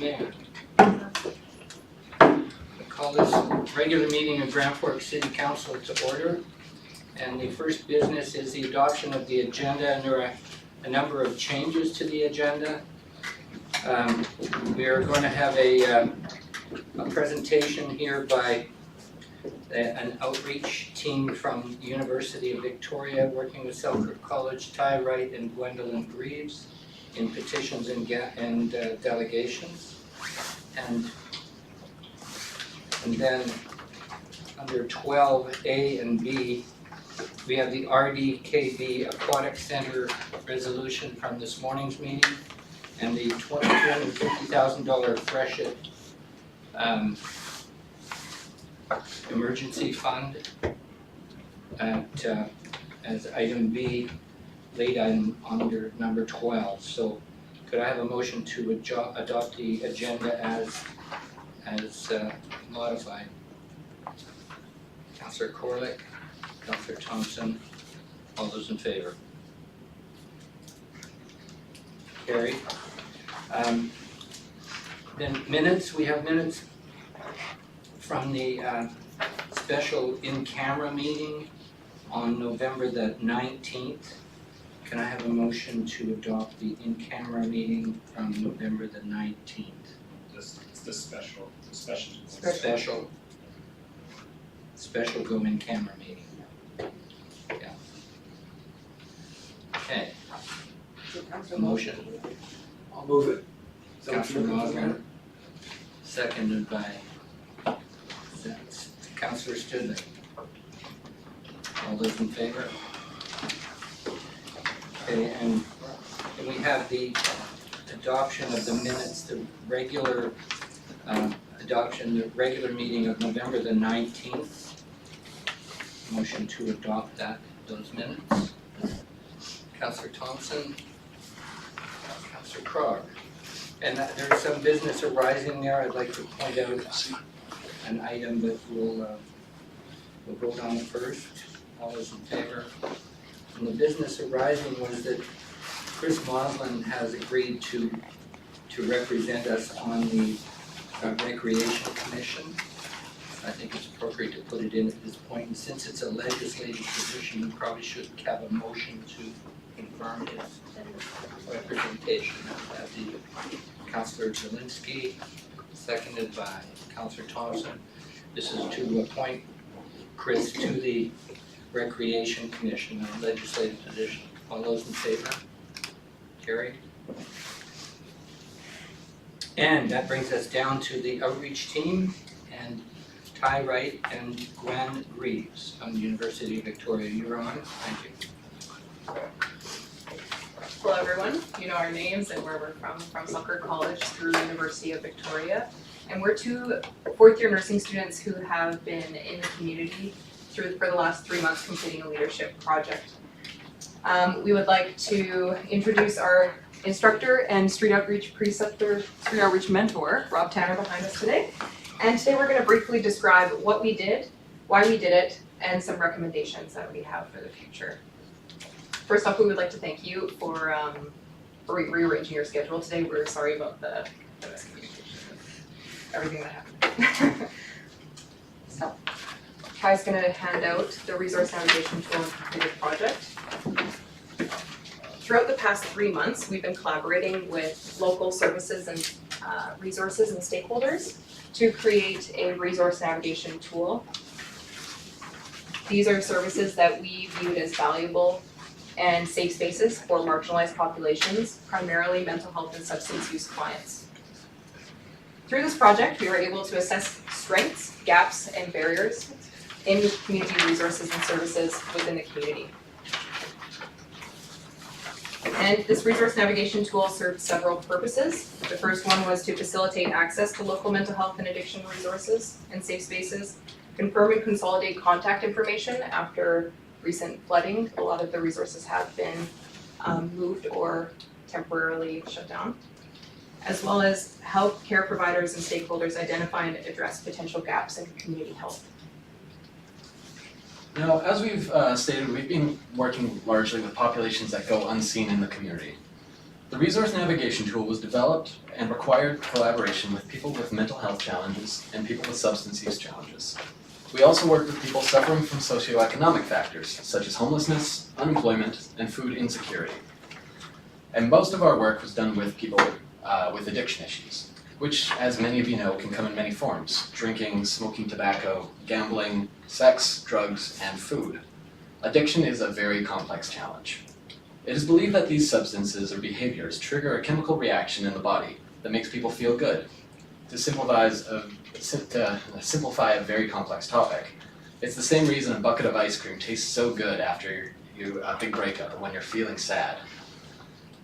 Mayor. I call this regular meeting of Grand Forks City Council to order. And the first business is the adoption of the agenda, and there are a number of changes to the agenda. We are going to have a presentation here by an outreach team from the University of Victoria working with Selkirk College, Ty Wright and Gwendolyn Greaves in petitions and delegations. And then under 12A and B, we have the RDKB Aquatic Center resolution from this morning's meeting and the $250,000 FRESHET emergency fund as item B, late item under number 12. So could I have a motion to adopt the agenda as modified? Councillor Corlick, Councillor Thompson, all those in favor? Carried. Then minutes, we have minutes from the special in-camera meeting on November the 19th. Can I have a motion to adopt the in-camera meeting from November the 19th? It's the special Zoom in-camera meeting. Yeah. Okay. A motion. I'll move it. Councillor Mosman, seconded by Councillor Studley. All those in favor? Okay, and we have the adoption of the minutes, the regular the regular meeting of November the 19th. Motion to adopt those minutes. Councillor Thompson, Councillor Krog. And there's some business arising there. I'd like to point out an item that we'll vote on first. All those in favor? And the business arising was that Chris Moslin has agreed to represent us on the Recreation Commission. I think it's appropriate to put it in at this point, and since it's a legislative position, we probably should have a motion to confirm his representation. That would be Councillor Zielinski, seconded by Councillor Thompson. This is to appoint Chris to the Recreation Commission, a legislative position. All those in favor? Carried. And that brings us down to the outreach team and Ty Wright and Gwen Greaves from the University of Victoria. You're on. Thank you. Hello everyone, you know our names and where we're from Selkirk College through University of Victoria. And we're two fourth-year nursing students who have been in the community for the last 3 months completing a leadership project. We would like to introduce our instructor and street outreach mentor, Rob Tanner, behind us today. And today we're going to briefly describe what we did, why we did it, and some recommendations that we have for the future. First off, we would like to thank you for rearranging your schedule today. We're sorry about the miscommunication of everything that happened. So, Ty's going to hand out the resource navigation tool and completed project. Throughout the past 3 months, we've been collaborating with local services and resources and stakeholders to create a resource navigation tool. These are services that we viewed as valuable and safe spaces for marginalized populations, primarily mental health and substance use clients. Through this project, we were able to assess strengths, gaps, and barriers in community resources and services within the community. And this resource navigation tool served several purposes. The first one was to facilitate access to local mental health and addiction resources and safe spaces, confirm and consolidate contact information after recent flooding. A lot of the resources have been moved or temporarily shut down, as well as help care providers and stakeholders identify and address potential gaps in community health. Now, as we've stated, we've been working largely with populations that go unseen in the community. The resource navigation tool was developed and required collaboration with people with mental health challenges and people with substance use challenges. We also worked with people suffering from socioeconomic factors such as homelessness, unemployment, and food insecurity. And most of our work was done with people with addiction issues, which, as many of you know, can come in many forms: drinking, smoking tobacco, gambling, sex, drugs, and food. Addiction is a very complex challenge. It is believed that these substances or behaviors trigger a chemical reaction in the body that makes people feel good. To simplify a very complex topic, it's the same reason a bucket of ice cream tastes so good after a big breakup or when you're feeling sad.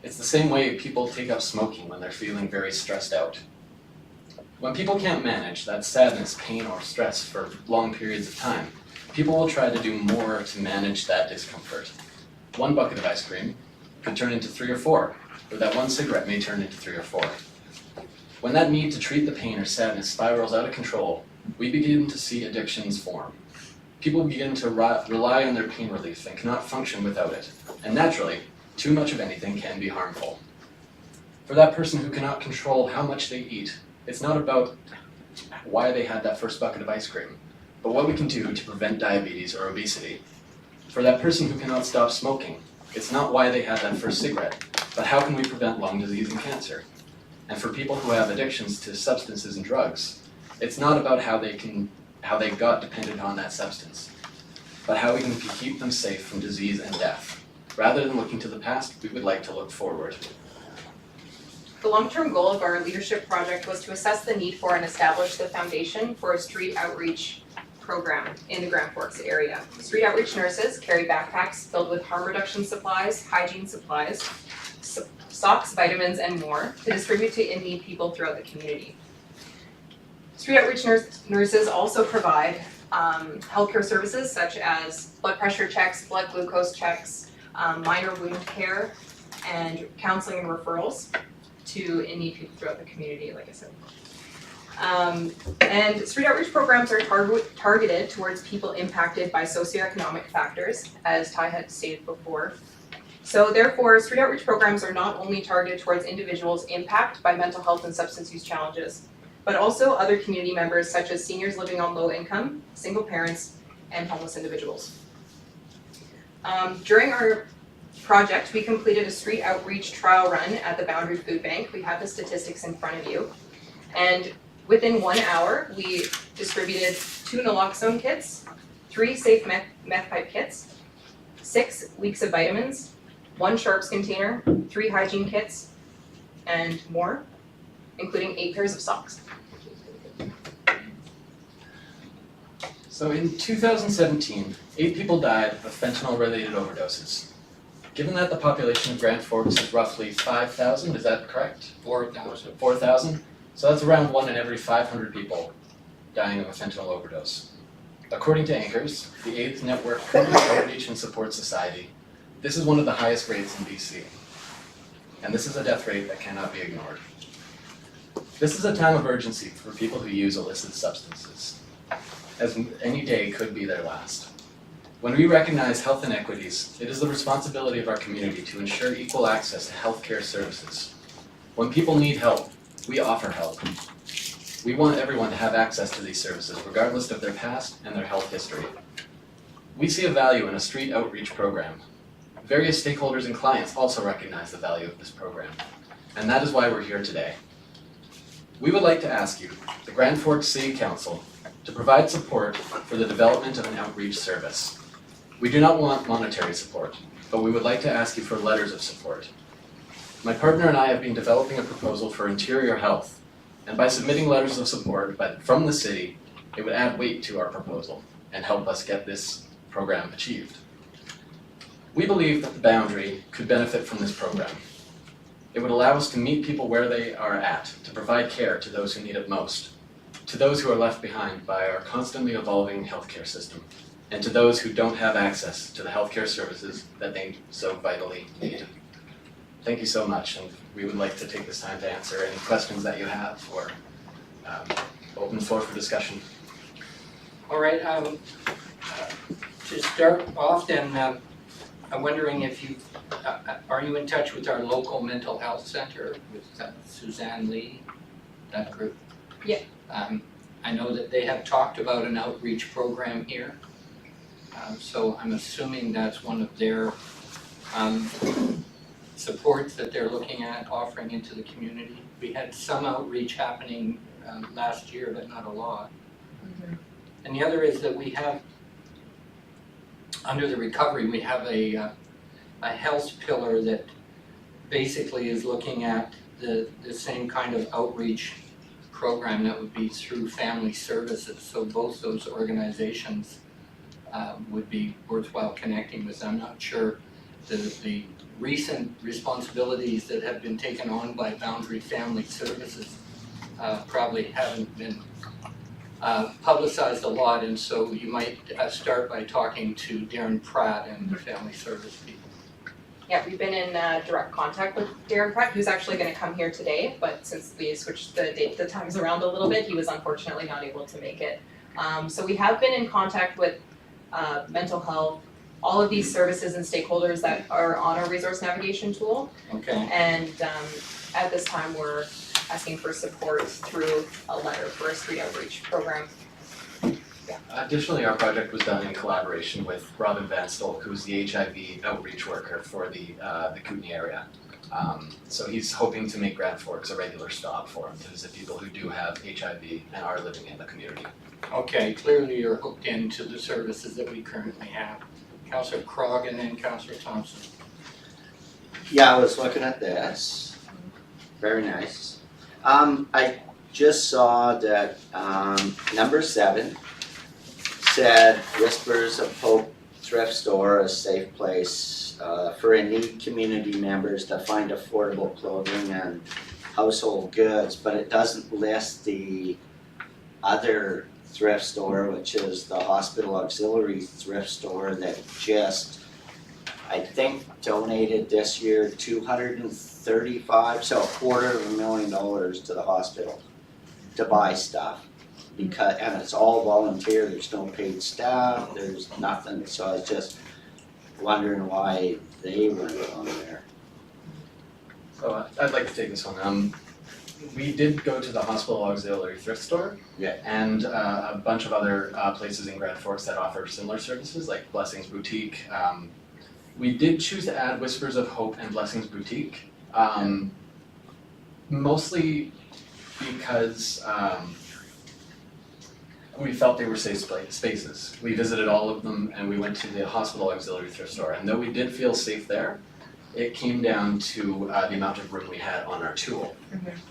It's the same way people take up smoking when they're feeling very stressed out. When people can't manage that sadness, pain, or stress for long periods of time, people will try to do more to manage that discomfort. One bucket of ice cream could turn into 3 or 4, or that one cigarette may turn into 3 or 4. When that need to treat the pain or sadness spirals out of control, we begin to see addictions form. People begin to rely on their pain relief and cannot function without it, and naturally, too much of anything can be harmful. For that person who cannot control how much they eat, it's not about why they had that first bucket of ice cream, but what we can do to prevent diabetes or obesity. For that person who cannot stop smoking, it's not why they had that first cigarette, but how can we prevent lung disease and cancer? And for people who have addictions to substances and drugs, it's not about how they got dependent on that substance, but how we can keep them safe from disease and death. Rather than looking to the past, we would like to look forward. The long-term goal of our leadership project was to assess the need for and establish the foundation for a street outreach program in the Grand Forks area. Street outreach nurses carry backpacks filled with harm reduction supplies, hygiene supplies, socks, vitamins, and more to distribute to in-need people throughout the community. Street outreach nurses also provide healthcare services such as blood pressure checks, blood glucose checks, minor wound care, and counseling and referrals to in-need people throughout the community, like I said. And street outreach programs are targeted towards people impacted by socioeconomic factors, as Ty had stated before. So therefore, street outreach programs are not only targeted towards individuals impacted by mental health and substance use challenges, but also other community members such as seniors living on low income, single parents, and homeless individuals. During our project, we completed a street outreach trial run at the Boundary Food Bank. We have the statistics in front of you. And within 1 hour, we distributed 2 naloxone kits, 3 safe meth pipe kits, 6 weeks of vitamins, 1 sharps container, 3 hygiene kits, and more, including 8 pairs of socks. So in 2017, 8 people died of fentanyl-related overdoses. Given that the population of Grand Forks is roughly 5,000, is that correct? 4,000. 4,000? So that's around 1 in every 500 people dying of a fentanyl overdose. According to Anchors, the 8th Network Criminal Outreach and Support Society, this is one of the highest rates in BC. And this is a death rate that cannot be ignored. This is a time of urgency for people who use illicit substances, as any day could be their last. When we recognize health inequities, it is the responsibility of our community to ensure equal access to healthcare services. When people need help, we offer help. We want everyone to have access to these services, regardless of their past and their health history. We see a value in a street outreach program. Various stakeholders and clients also recognize the value of this program, and that is why we're here today. We would like to ask you, the Grand Forks City Council, to provide support for the development of an outreach service. We do not want monetary support, but we would like to ask you for letters of support. My partner and I have been developing a proposal for interior health, and by submitting letters of support from the city, it would add weight to our proposal and help us get this program achieved. We believe that the Boundary could benefit from this program. It would allow us to meet people where they are at, to provide care to those who need it most, to those who are left behind by our constantly evolving healthcare system, and to those who don't have access to the healthcare services that they so vitally need. Thank you so much, and we would like to take this time to answer any questions that you have or open the floor for discussion. All right, to start off then, I'm wondering if you, are you in touch with our local mental health center with Suzanne Lee, that group? Yeah. I know that they have talked about an outreach program here. So I'm assuming that's one of their supports that they're looking at offering into the community. We had some outreach happening last year, but not a lot. And the other is that we have, under the recovery, we have a health pillar that basically is looking at the same kind of outreach program that would be through family services. So both those organizations would be worthwhile connecting with. I'm not sure the recent responsibilities that have been taken on by Boundary Family Services probably haven't been publicized a lot, and so you might start by talking to Darren Pratt and the family service people. Yeah, we've been in direct contact with Darren Pratt, who's actually gonna come here today, but since we switched the times around a little bit, he was unfortunately not able to make it. So we have been in contact with mental health, all of these services and stakeholders that are on our resource navigation tool. Okay. And at this time, we're asking for support through a letter for a street outreach program. Additionally, our project was done in collaboration with Robin Van Stolk, who's the HIV outreach worker for the Kootenay area. So he's hoping to make Grand Forks a regular stop for him to visit people who do have HIV and are living in the community. Okay, clearly you're hooked into the services that we currently have. Councillor Krog and then Councillor Thompson. Yeah, I was looking at this. Very nice. I just saw that number 7 said Whispers of Hope Thrift Store, a safe place for any community members to find affordable clothing and household goods, but it doesn't list the other thrift store, which is the Hospital Auxiliary Thrift Store that just, I think, donated this year $235,000, so $250,000 to the hospital to buy stuff. Because, and it's all volunteer, there's no paid staff, there's nothing, so I was just wondering why they weren't on there. So I'd like to take this one. We did go to the Hospital Auxiliary Thrift Store. Yeah. And a bunch of other places in Grand Forks that offer similar services, like Blessings Boutique. We did choose to add Whispers of Hope and Blessings Boutique, mostly because we felt they were safe spaces. We visited all of them and we went to the Hospital Auxiliary Thrift Store, and though we did feel safe there, it came down to the amount of room we had on our tool.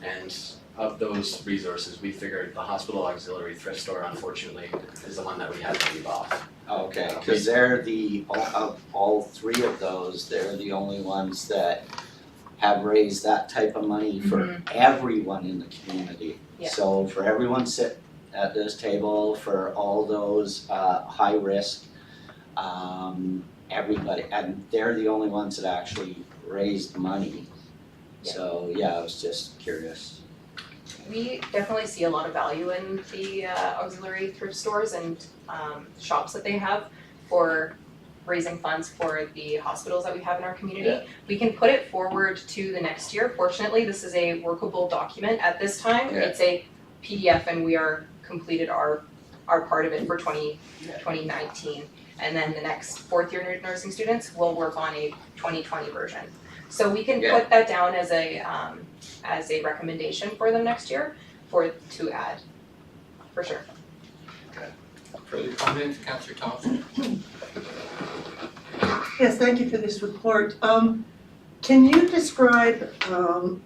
And of those resources, we figured the Hospital Auxiliary Thrift Store, unfortunately, is the one that we had to leave off. Okay, cause they're of all 3 of those, they're the only ones that have raised that type of money for everyone in the community. Yeah. So for everyone sit at this table, for all those high risk, everybody, and they're the only ones that actually raised money. Yeah. So yeah, I was just curious. We definitely see a lot of value in the auxiliary thrift stores and shops that they have for raising funds for the hospitals that we have in our community. Yeah. We can put it forward to the next year. Fortunately, this is a workable document at this time. Yeah. It's a PDF and we are completed our part of it for 2019. And then the next 4th year nursing students will work on a 2020 version. So we can Yeah. put that down as a recommendation for them next year to add, for sure. Further comments, Councillor Thompson? Yes, thank you for this report. Can you describe,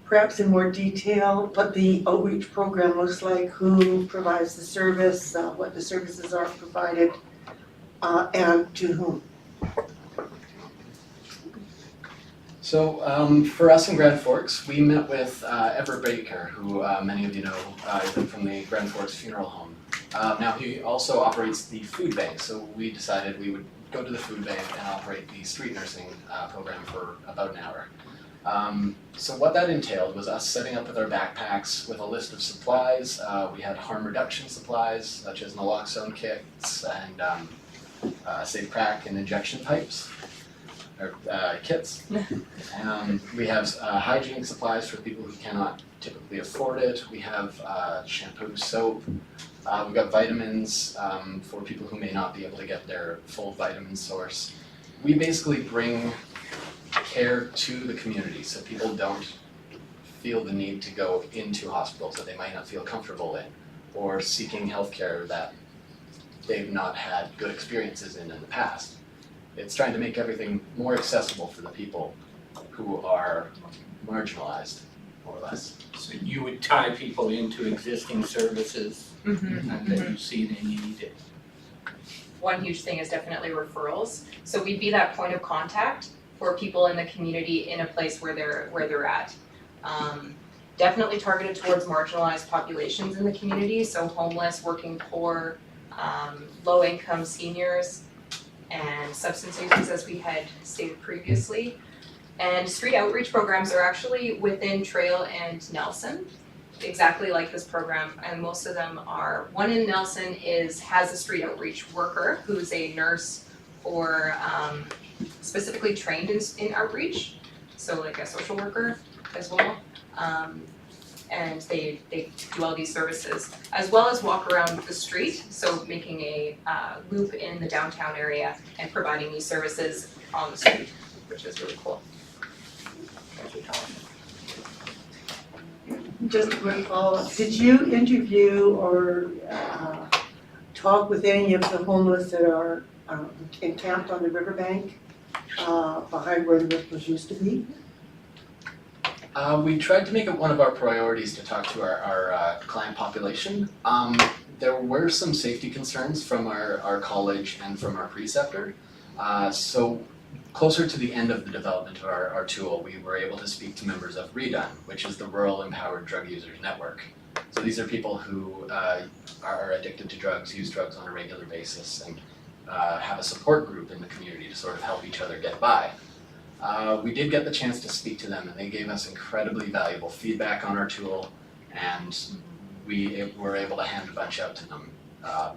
perhaps in more detail, what the outreach program looks like, who provides the service, what the services are provided, and to whom? So for us in Grand Forks, we met with Everett Baker, who many of you know from the Grand Forks Funeral Home. Now he also operates the food bank, so we decided we would go to the food bank and operate the street nursing program for about an hour. So what that entailed was us setting up with our backpacks with a list of supplies. We had harm reduction supplies such as naloxone kits and safe crack and injection pipes. or kits. We have hygiene supplies for people who cannot typically afford it. We have shampoo, soap. We've got vitamins for people who may not be able to get their full vitamin source. We basically bring care to the community so people don't feel the need to go into hospitals that they might not feel comfortable in, or seeking healthcare that they've not had good experiences in the past. It's trying to make everything more accessible for the people who are marginalized, more or less. So you would tie people into existing services and that you see they need it. One huge thing is definitely referrals. So we'd be that point of contact for people in the community in a place where they're at. Definitely targeted towards marginalized populations in the community, so homeless, working poor, low income seniors, and substance users, as we had stated previously. And street outreach programs are actually within Trail and Nelson, exactly like this program, and most of them are, one in Nelson has a street outreach worker who's a nurse or specifically trained in outreach, so like a social worker as well. And they do all these services, as well as walk around the street, so making a loop in the downtown area and providing these services on the street, which is really cool. Just a quick follow-up, did you interview or talk with any of the homeless that are encamped on the riverbank behind where the river used to be? We tried to make it one of our priorities to talk to our client population. There were some safety concerns from our college and from our preceptor. So closer to the end of the development of our tool, we were able to speak to members of REDUN, which is the Rural Empowered Drug Users Network. So these are people who are addicted to drugs, use drugs on a regular basis, and have a support group in the community to sort of help each other get by. We did get the chance to speak to them, and they gave us incredibly valuable feedback on our tool, and we were able to hand a bunch out to them.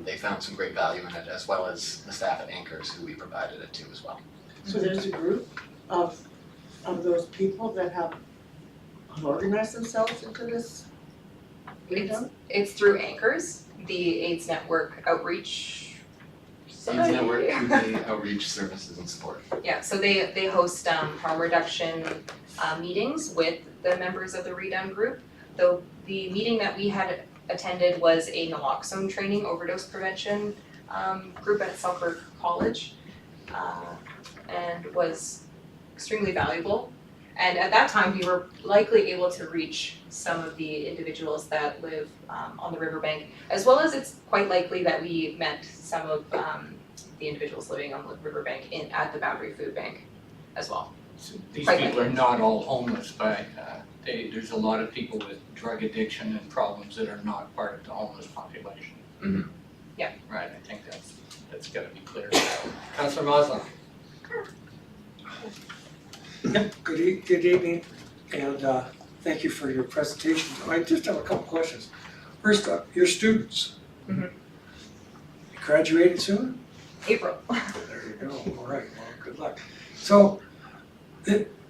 They found some great value in it, as well as the staff at Anchors, who we provided it to as well. So there's a group of those people that have organized themselves into this? It's through Anchors, the AIDS Network outreach. AIDS Network Community Outreach Services and Support. Yeah, so they host harm reduction meetings with the members of the REDUN group. Though the meeting that we had attended was a naloxone training overdose prevention group at Selkirk College, and was extremely valuable. And at that time, we were likely able to reach some of the individuals that live on the riverbank, as well as it's quite likely that we met some of the individuals living on the riverbank at the Boundary Food Bank as well. So these people are not all homeless, but there's a lot of people with drug addiction and problems that are not part of the homeless population. Mhm. Yeah. Right, I think that's gotta be clear. Councillor Moslem. Good evening, and thank you for your presentation. I just have a couple questions. First up, your students. Mhm. You graduated soon? April. There you go, all right, well, good luck. So,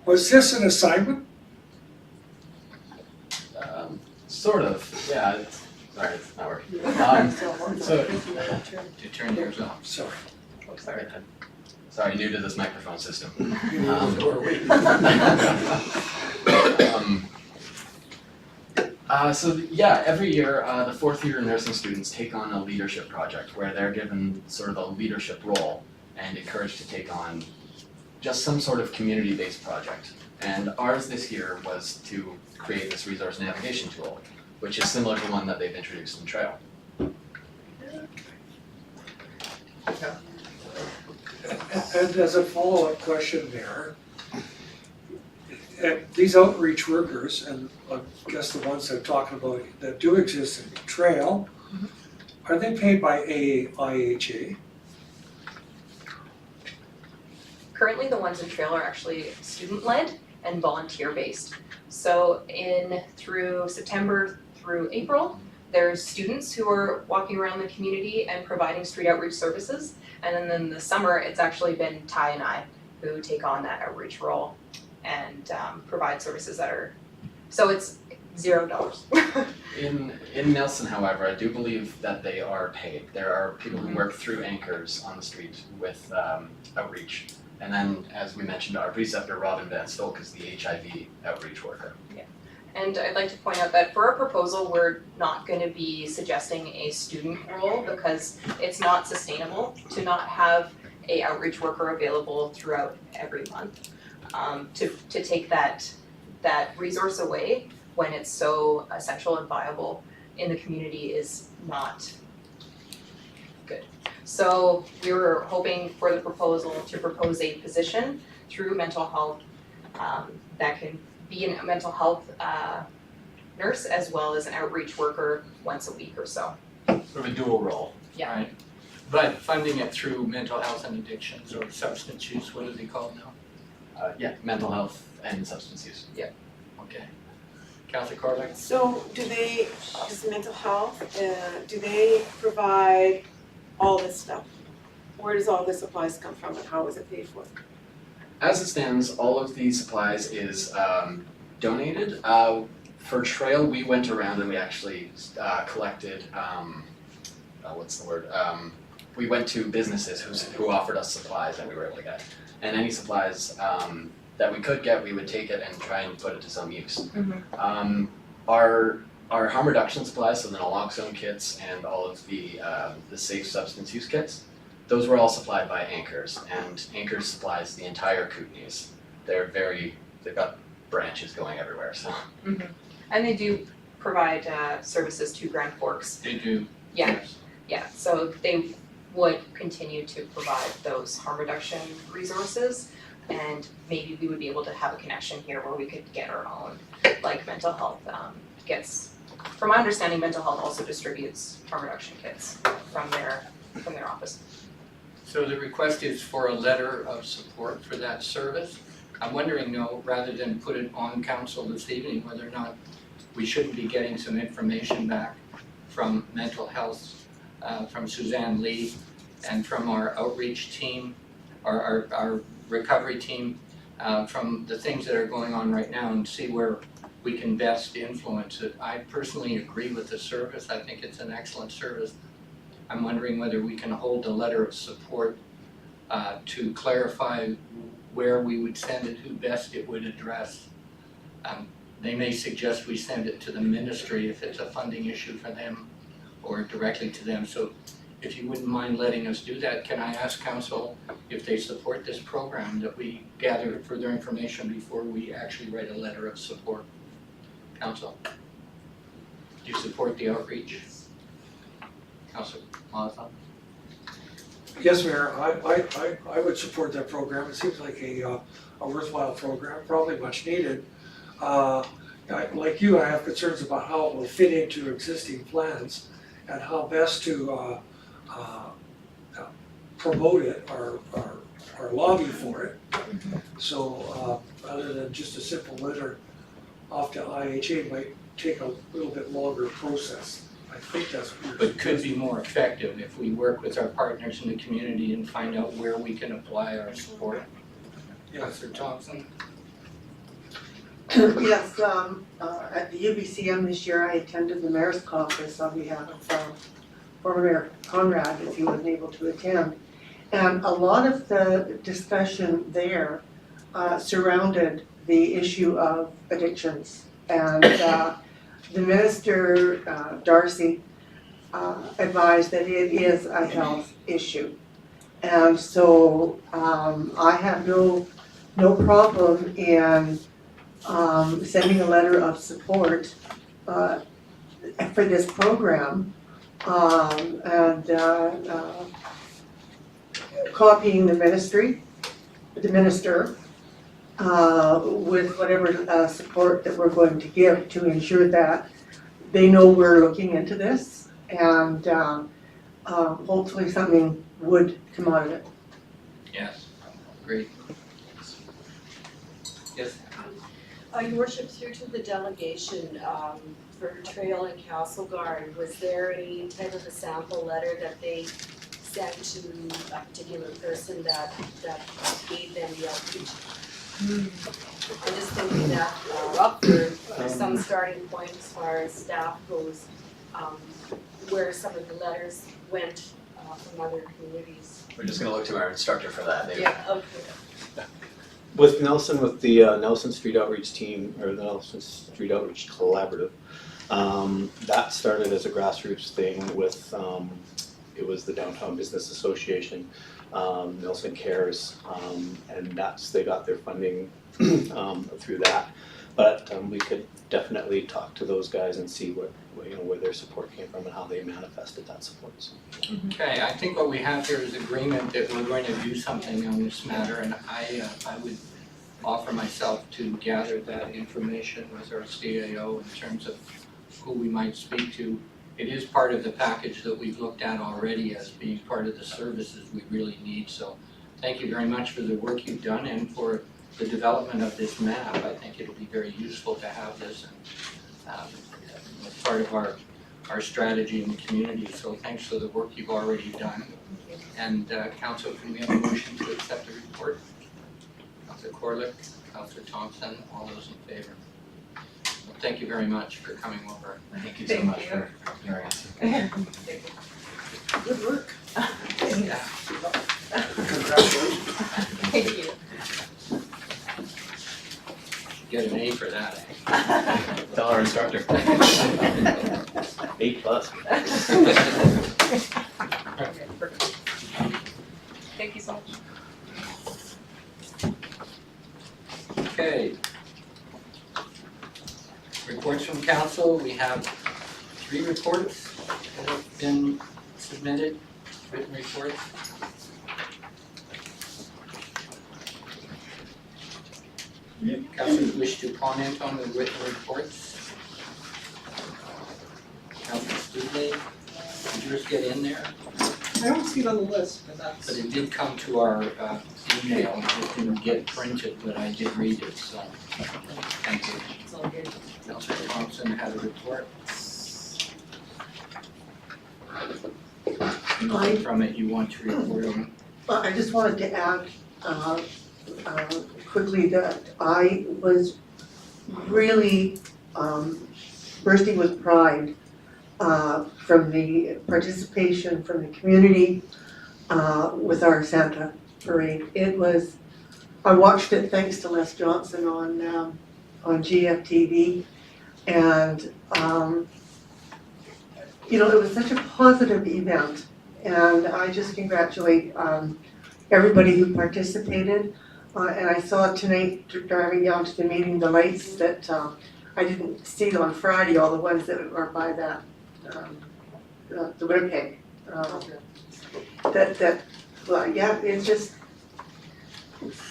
was this an assignment? Sort of, yeah, sorry, it's not working. So, To turn yours off. Sorry. oh, sorry, new to this microphone system. So yeah, every year, the fourth year nursing students take on a leadership project where they're given sort of a leadership role and encouraged to take on just some sort of community-based project. And ours this year was to create this resource navigation tool, which is similar to one that they've introduced in Trail. And as a follow-up question there, these outreach workers, and I guess the ones that I'm talking about that do exist in Trail, are they paid by IHA? Currently, the ones in Trail are actually student-led and volunteer-based. So through September through April, there's students who are walking around the community and providing street outreach services. And then in the summer, it's actually been Ty and I who take on that outreach role and provide services that are, so it's $0. In Nelson, however, I do believe that they are paid. There are people who work through anchors on the street with outreach. And then, as we mentioned, our preceptor, Robin Van Stolk, is the HIV outreach worker. And I'd like to point out that for our proposal, we're not gonna be suggesting a student role because it's not sustainable to not have a outreach worker available throughout every month. To take that resource away when it's so essential and viable in the community is not good. So we were hoping for the proposal to propose a position through mental health that can be a mental health nurse as well as an outreach worker once a week or so. Sort of a dual role. Yeah. Right. But funding it through mental health and addictions or substance use, what is it called now? Mental health and substance use. Okay. Councillor Corlick? So does mental health, do they provide all this stuff? Where does all the supplies come from and how is it paid for? As it stands, all of the supplies is donated. For trail, we went around and we actually collected, we went to businesses who offered us supplies that we were able to get. And any supplies that we could get, we would take it and try and put it to some use. Our harm reduction supplies, so the naloxone kits and all of the safe substance use kits, those were all supplied by Anchors, and Anchors supplies the entire Kootenays. They've got branches going everywhere, so. And they do provide services to Grand Forks. They do. Yeah, yeah, so they would continue to provide those harm reduction resources. And maybe we would be able to have a connection here where we could get our own, like mental health from my understanding, mental health also distributes harm reduction kits from their office. So the request is for a letter of support for that service. I'm wondering though, rather than put it on council this evening, whether or not we shouldn't be getting some information back from mental health, from Suzanne Lee and from our outreach team, our recovery team, from the things that are going on right now and see where we can best influence it. I personally agree with the service. I think it's an excellent service. I'm wondering whether we can hold a letter of support to clarify where we would send it, who best it would address. They may suggest we send it to the ministry if it's a funding issue for them or directly to them. So if you wouldn't mind letting us do that, can I ask council if they support this program that we gather further information before we actually write a letter of support? Council? Do you support the outreach? Councilor Molotov? Yes, Mayor, I would support that program. It seems like a worthwhile program, probably much needed. Like you, I have concerns about how it will fit into existing plans and how best to promote it or lobby for it. So other than just a simple letter off to IHA might take a little bit longer process. I think that's what you're But could be more effective if we work with our partners in the community and find out where we can apply our support. Councilor Thompson? Yes, at the UBCM this year, I attended the mayor's conference on behalf of former Mayor Conrad, as he wasn't able to attend. And a lot of the discussion there surrounded the issue of addictions. And the minister, Darcy, advised that it is a health issue. And so I have no problem in sending a letter of support for this program and copying the minister with whatever support that we're going to give to ensure that they know we're looking into this and hopefully something would come out of it. Yes, great. Yes, Your Worship, through to the delegation for Trail and Castle Guard, was there any type of a sample letter that they sent to a particular person that gave them the outreach. I'm just thinking that for some starting point as far as staff goes, where some of the letters went from other communities. We're just gonna look to our instructor for that. They- Okay. With Nelson, with the Nelson Street Outreach team, or the Nelson Street Outreach Collaborative, that started as a grassroots thing with, it was the Downtown Business Association, Nelson Cares, and they got their funding through that. But we could definitely talk to those guys and see where their support came from and how they manifested that support. So. Okay, I think what we have here is agreement that we're going to do something on this matter, and I would offer myself to gather that information with our CAO in terms of who we might speak to. It is part of the package that we've looked at already as being part of the services we really need, so thank you very much for the work you've done and for the development of this map. I think it'll be very useful to have this and as part of our strategy in the community, so thanks for the work you've already done. And Council, can we have a motion to accept the report? Councillor Corlick, Councillor Thompson, all those in favor? Well, thank you very much for coming over. Thank you so Thank much you. for hearing us. Good work. Yeah. Congratulations. Thank you. Get an A for that, eh? Tell our instructor. 8+. Okay, perfect. Thank you so much. Okay. Reports from council, we have 3 reports that have been submitted, written reports. Councilors wish to comment on the written reports? Councilor Studley, did yours get in there? I don't see it on the list, but that's. But it did come to our email, it didn't get printed, but I did read it, so thank you. It's all good. Councilor Thompson had a report. Anything from it you want to report on? Well, I just wanted to add quickly that I was really bursting with pride from the participation from the community with our Santa parade. It was, I watched it thanks to Les Johnson on GFTV, and it was such a positive event, and I just congratulate everybody who participated. And I saw tonight, driving down to the meeting, the lights that I didn't see it on Friday, all the ones that are by that, the Winnipeg.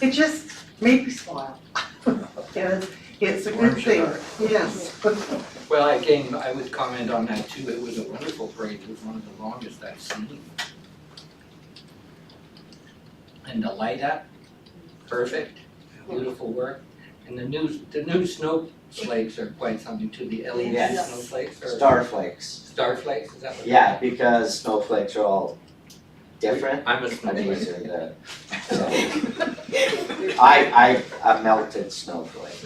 It just made me smile. And it's a good thing, yes. Well, again, I would comment on that too, it was a wonderful parade, it was one of the longest I've seen. And the light up, perfect, beautiful work. And the new snowflakes are quite something too, the LED Yes. snowflakes or Starflakes. starflakes, is that what? Yeah, because snowflakes are all different. I'm a And these snowflake. are the, I melted snowflake,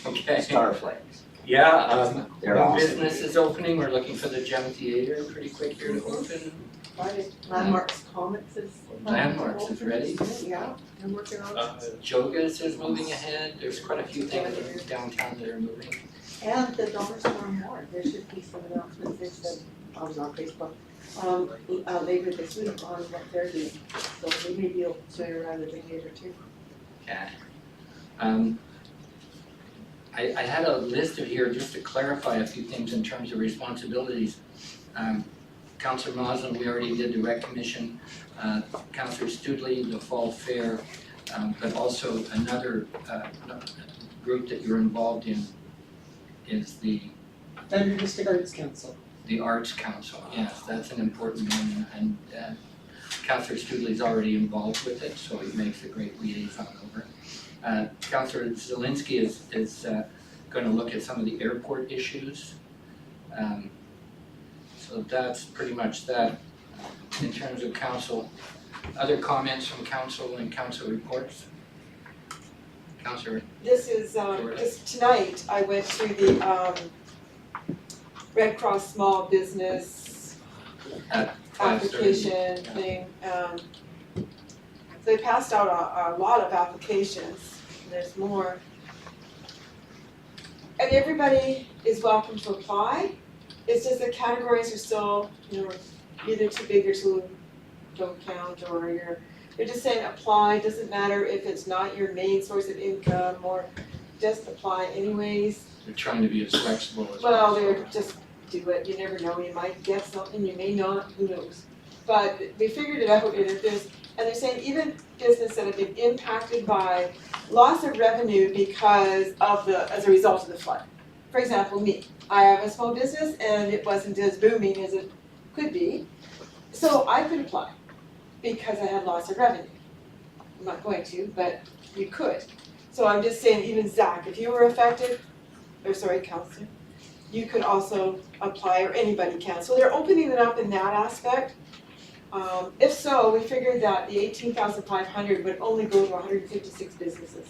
Okay, starflakes. yeah, They're new awesome. business is opening, we're looking for the Gem Theater pretty quick here to open. Landmarks Comics is. Landmarks is ready. Yeah, they're working on it. Jogas is moving ahead, there's quite a few things in downtown that are moving. And the Dollar Store Mart, there should be some announcements, they said, I was on Facebook, later this week on what they're doing. So maybe you'll sooner rather than later too. Okay. I had a list of here just to clarify a few things in terms of responsibilities. Councillor Moslin, we already did the rec commission, Councillor Studley, the fall fair, but also another group that you're involved in is the Thunder District Arts Council. Arts Council. Yes, that's an important one, and Councillor Studley's already involved with it, so he makes a great liaison over. Councillor Zielinski is going to look at some of the airport issues. So that's pretty much that. in terms of council, other comments from council and council reports? Councilor, This is, just tonight, I went through the, Red Cross Small Business At 5:30, application yeah. thing. They passed out a lot of applications, there's more. And everybody is welcome to apply, it's just the categories are still, either too big or too, don't count, or they're just saying apply, doesn't matter if it's not your main source of income, or just apply anyways. They're trying to be as flexible as Well, possible. they're just do it, you never know, you might get something, you may not, who knows. But they figured it out, and if there's, and they're saying even business that have been impacted by loss of revenue because of as a result of the flood. For example, me, I have a small business and it wasn't as booming as it could be, so I could apply because I had loss of revenue. I'm not going to, but you could. So I'm just saying, even Zach, if you were affected, Counselor, you could also apply, or anybody can. So they're opening it up in that aspect. If so, we figured that the 18,500 would only go to 156 businesses.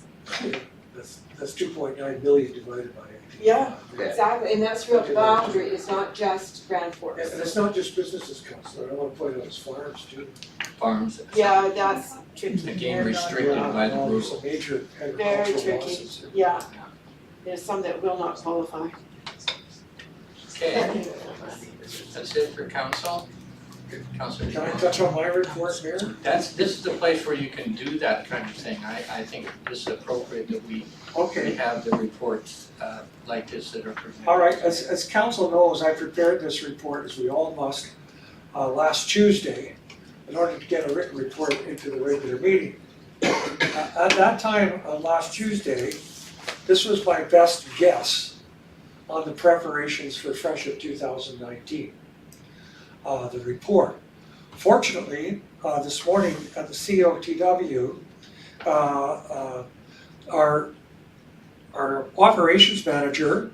That's 2.9 million divided by 18. Yeah, Okay. exactly, and that's real boundary, it's not just Grand Forks. And it's not just businesses, Councilor, I want to point out it's farms too. Farms, Yeah, that's tricky. again restricted by the Yeah, rules. some major Very agricultural tricky. losses. Yeah, there's some that will not qualify. Okay, that's it for council. Councilor. Can I touch on my report, Mayor? This is the place where you can do that kind of thing. I think this is appropriate that we Okay. have the reports like this that are presented. All right, as council knows, I prepared this report, as we all must, last Tuesday in order to get a written report into the regular meeting. At that time, last Tuesday, this was my best guess on the preparations for FRESHET 2019, the report. Fortunately, this morning at the COTW, our operations manager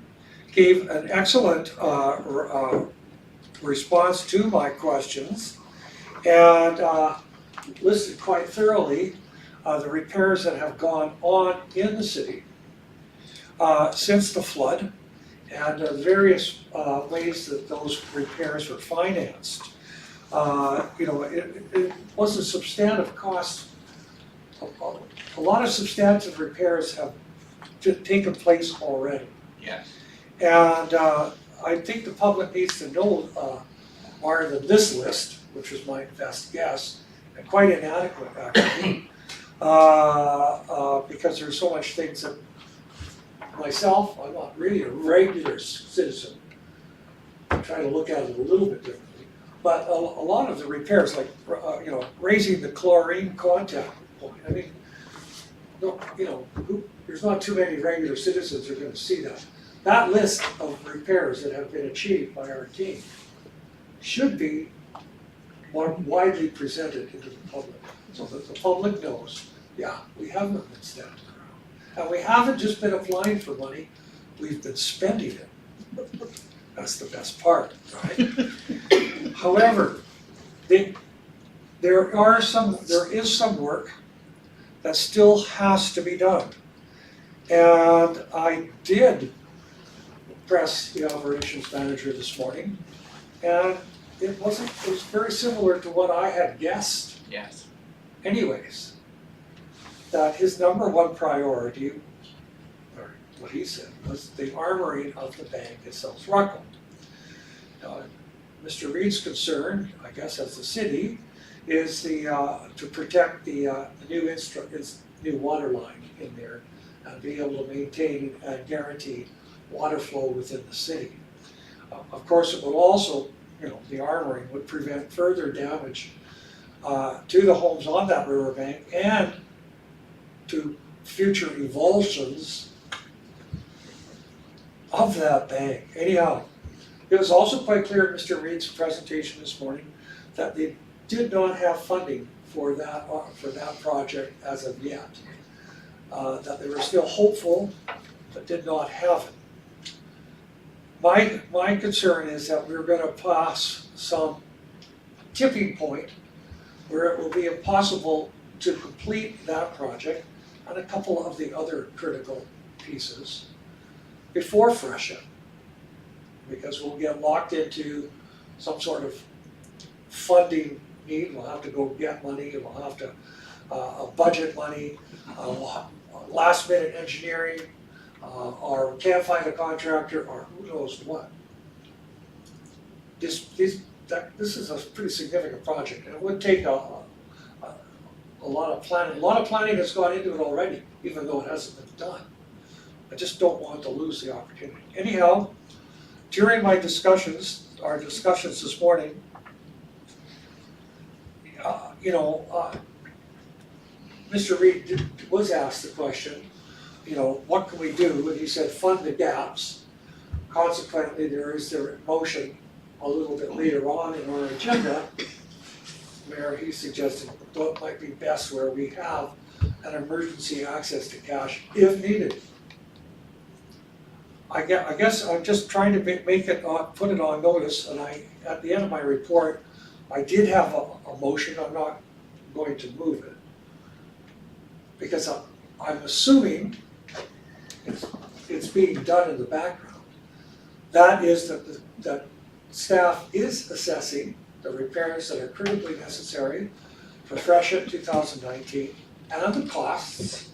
gave an excellent response to my questions and listed quite thoroughly the repairs that have gone on in the city since the flood and various ways that those repairs were financed. It wasn't substantive costs. A lot of substantive repairs have taken place already. Yes. And I think the public needs to know more than this list, which was my best guess, and quite inadequate actually, because there's so much things that myself, I'm not really a regular citizen. I try to look at it a little bit differently. But a lot of the repairs, like raising the chlorine contact point, I mean, there's not too many regular citizens who are going to see that. That list of repairs that have been achieved by our team should be more widely presented into the public, so that the public knows, yeah, we haven't been standing around. And we haven't just been applying for money, we've been spending it. That's the best part, right? However, there is some work that still has to be done. And I did press the operations manager this morning, and it was very similar to what I had guessed Yes. anyways. That his number one priority, or what he said, was the armoring of the bank at South Ruckle. Mr. Reed's concern, I guess as the city, is to protect the new water line in there and be able to maintain and guarantee water flow within the city. Of course, it would also, the armoring would prevent further damage to the homes on that riverbank and to future evulsions of that bank. Anyhow, it was also quite clear in Mr. Reed's presentation this morning that they did not have funding for that project as of yet. That they were still hopeful, but did not have it. My concern is that we're going to pass some tipping point where it will be impossible to complete that project and a couple of the other critical pieces before FRESHET. Because we'll get locked into some sort of funding need, we'll have to go get money, we'll have to, budget money, last minute engineering, or we can't find a contractor, or who knows what. This is a pretty significant project, and it would take a lot of planning has gone into it already, even though it hasn't been done. I just don't want to lose the opportunity. Anyhow, during our discussions this morning, Mr. Reed was asked the question, what can we do? And he said, fund the gaps. Consequently, there is the motion a little bit later on in our agenda where he suggested that might be best where we have an emergency access to cash if needed. I guess I'm just trying to make it, put it on notice, and at the end of my report, I did have a motion, I'm not going to move it. Because I'm assuming it's being done in the background. That is that staff is assessing the repairs that are critically necessary for FRESHET 2019 and the costs,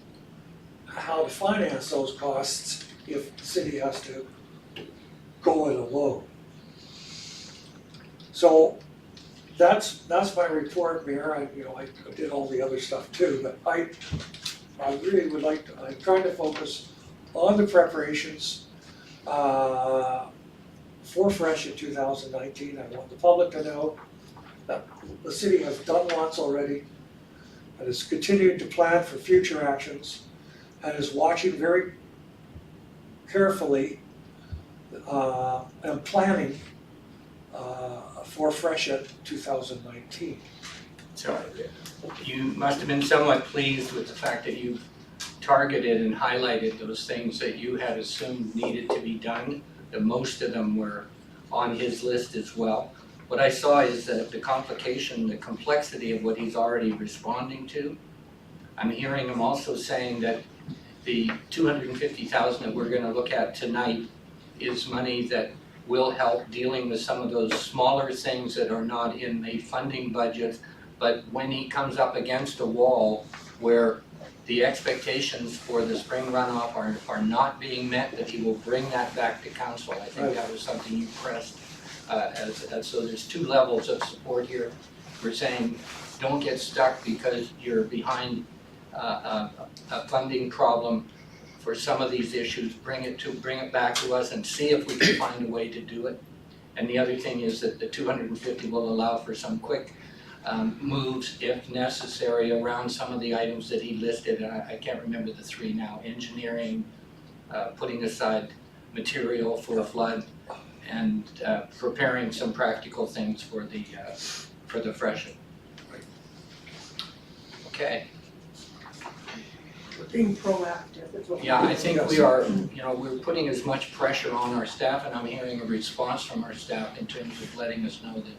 how to finance those costs if the city has to go it alone. So that's my report, Mayor. I did all the other stuff too, but I really would like to, I'm trying to focus on the preparations for FRESHET 2019. I want the public to know that the city has done lots already, and is continuing to plan for future actions, and is watching very carefully and planning for FRESHET 2019. So you must have been somewhat pleased with the fact that you targeted and highlighted those things that you had assumed needed to be done. That most of them were on his list as well. What I saw is that the complication, the complexity of what he's already responding to. I'm hearing him also saying that the $250,000 that we're gonna look at tonight is money that will help dealing with some of those smaller things that are not in the funding budget, but when he comes up against a wall where the expectations for the spring runoff are not being met, that he will bring that back to council. I think that was something you pressed so there's two levels of support here. We're saying don't get stuck because you're behind a funding problem for some of these issues, bring it back to us and see if we can find a way to do it. And the other thing is that the 250 will allow for some quick moves if necessary around some of the items that he listed. I can't remember the three now: engineering, putting aside material for flood, and preparing some practical things for the FRESHET. Okay. Being proactive is what. Yeah, I think we are, we're putting as much pressure on our staff, and I'm hearing a response from our staff in terms of letting us know that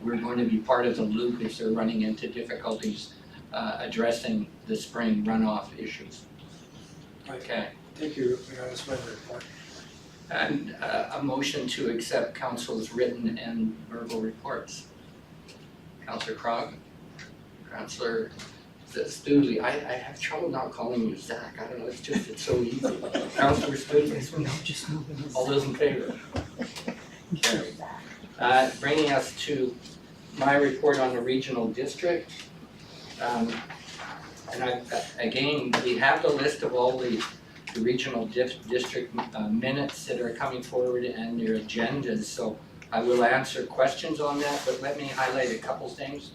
we're going to be part of the loop if they're running into difficulties addressing the spring runoff issues. Okay. Thank you, Mayor, that's my report. And a motion to accept council's written and verbal reports. Councillor Krog, Councillor Studley, I have trouble not calling you Zach, I don't know, it's so easy. Councillor Studley, all those in favor? Carried. Bringing us to my report on the regional district. And again, we have the list of all the regional district minutes that are coming forward and their agendas, so I will answer questions on that, but let me highlight a couple things.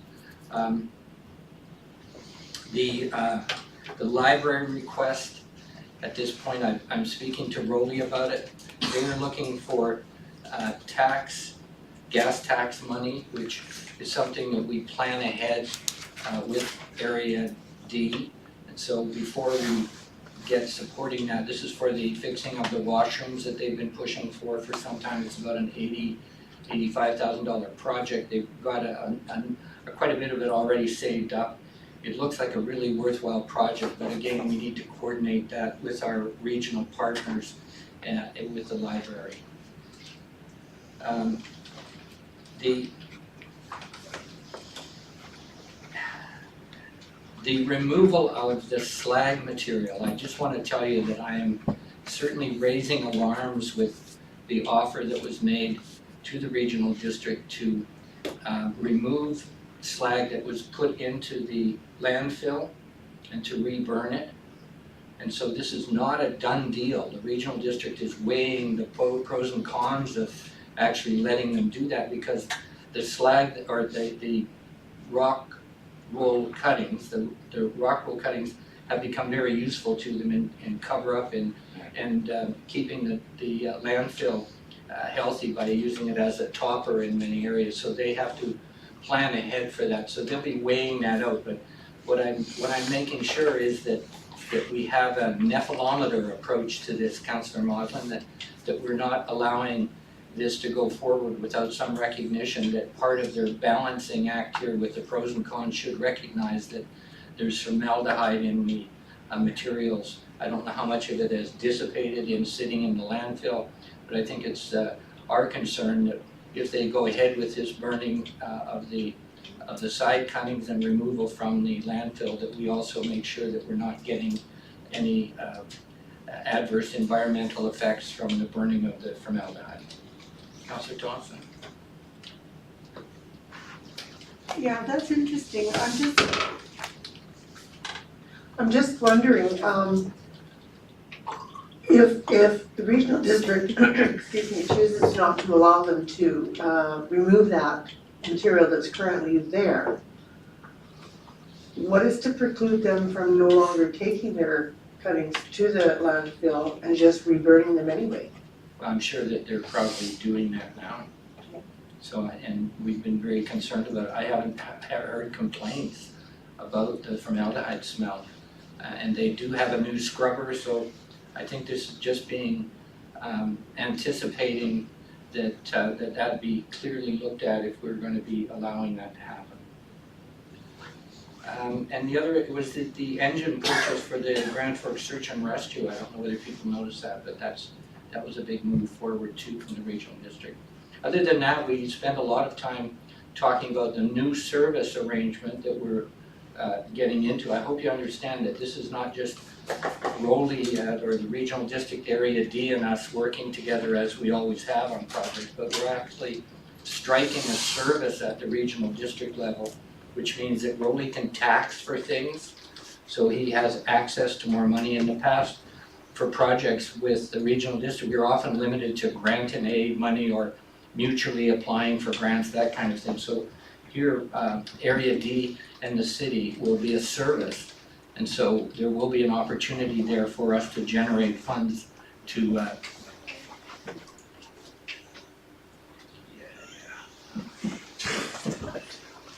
The library request, at this point I'm speaking to Rolly about it. They are looking for gas tax money, which is something that we plan ahead with Area D. And so before we get supporting that, this is for the fixing of the washrooms that they've been pushing for some time. It's about an $85,000 project. They've got quite a bit of it already saved up. It looks like a really worthwhile project, but again, we need to coordinate that with our regional partners and with the library. The removal of the slag material, I just want to tell you that I am certainly raising alarms with the offer that was made to the regional district to remove slag that was put into the landfill and to reburn it. And so this is not a done deal. The regional district is weighing the pros and cons of actually letting them do that, because the slag or the rock wool cuttings, the rock wool cuttings have become very useful to them in cover up and keeping the landfill healthy by using it as a topper in many areas. So they have to plan ahead for that. So they'll be weighing that out. But what I'm making sure is that we have a nephelometer approach to this, Councillor Maudlin, that we're not allowing this to go forward without some recognition that part of their balancing act here with the pros and cons should recognize that there's formaldehyde in the materials. I don't know how much of it is dissipated in sitting in the landfill, but I think it's our concern that if they go ahead with this burning of the side cuttings and removal from the landfill, that we also make sure that we're not getting any adverse environmental effects from the burning of the formaldehyde. Councillor Thompson. Yeah, that's interesting. I'm just wondering, if the regional district, excuse me, chooses not to allow them to remove that material that's currently there, what is to preclude them from no longer taking their cuttings to the landfill and just reburning them anyway? I'm sure that they're probably doing that now. So, and we've been very concerned about it. I haven't heard complaints about the formaldehyde smell. And they do have a new scrubber, so I think this is just being anticipating that that'd be clearly looked at if we're going to be allowing that to happen. And the other was the engine purchase for the Grand Forks Search and Rescue. I don't know whether people noticed that, but that was a big move forward too from the regional district. Other than that, we spent a lot of time talking about the new service arrangement that we're getting into. I hope you understand that this is not just Rowley or the regional district area D and us working together as we always have on projects, but we're actually striking a service at the regional district level, which means that Rowley can tax for things, so he has access to more money. In the past, for projects with the regional district, we're often limited to grant and aid money or mutually applying for grants, that kind of thing. So here, Area D and the city will be a service, and so there will be an opportunity there for us to generate funds to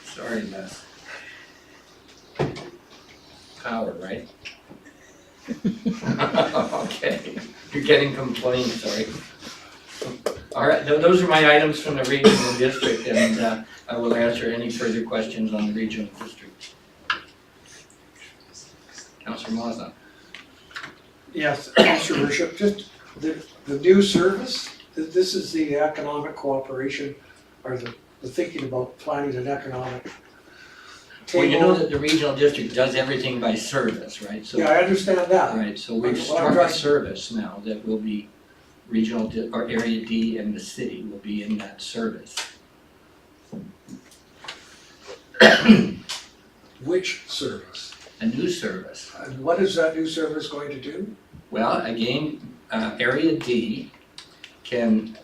sorry, Les. Power, right? Okay, you're getting complaints, sorry. All right, those are my items from the regional district, and I will answer any further questions on the regional district. Councillor Mazza. Yes, Your Worship, just the new service, this is the economic cooperation, or the thinking about planning an economic Well, you know table. that the regional district does everything by service, right? So, Yeah, I understand that. right, so we've Well, I'm struck a trying- service now that will be regional, or Area D and the city will be in that service. Which service? A new service. And what is that new service going to do? Well, again, Area D can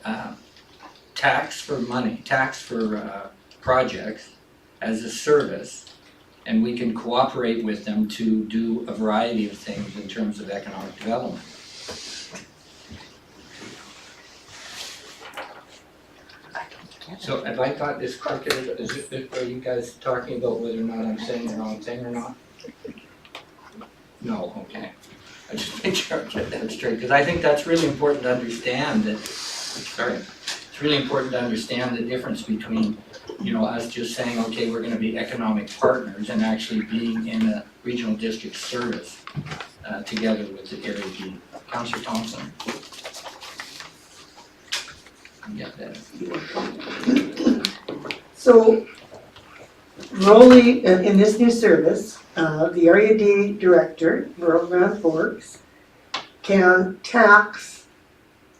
tax for projects as a service, and we can cooperate with them to do a variety of things in terms of economic development. So have I got this crooked? Are you guys talking about whether or not I'm saying the wrong thing or not? No, okay. I just make sure I get that straight, because I think that's really important to understand that, sorry, it's really important to understand the difference between, you know, us just saying, okay, we're gonna be economic partners and actually being in a regional district service together with the Area D. Councillor Thompson? Yeah, that. So, Rolly, in this new service, the Area D Director, Rural Grand Forks, can tax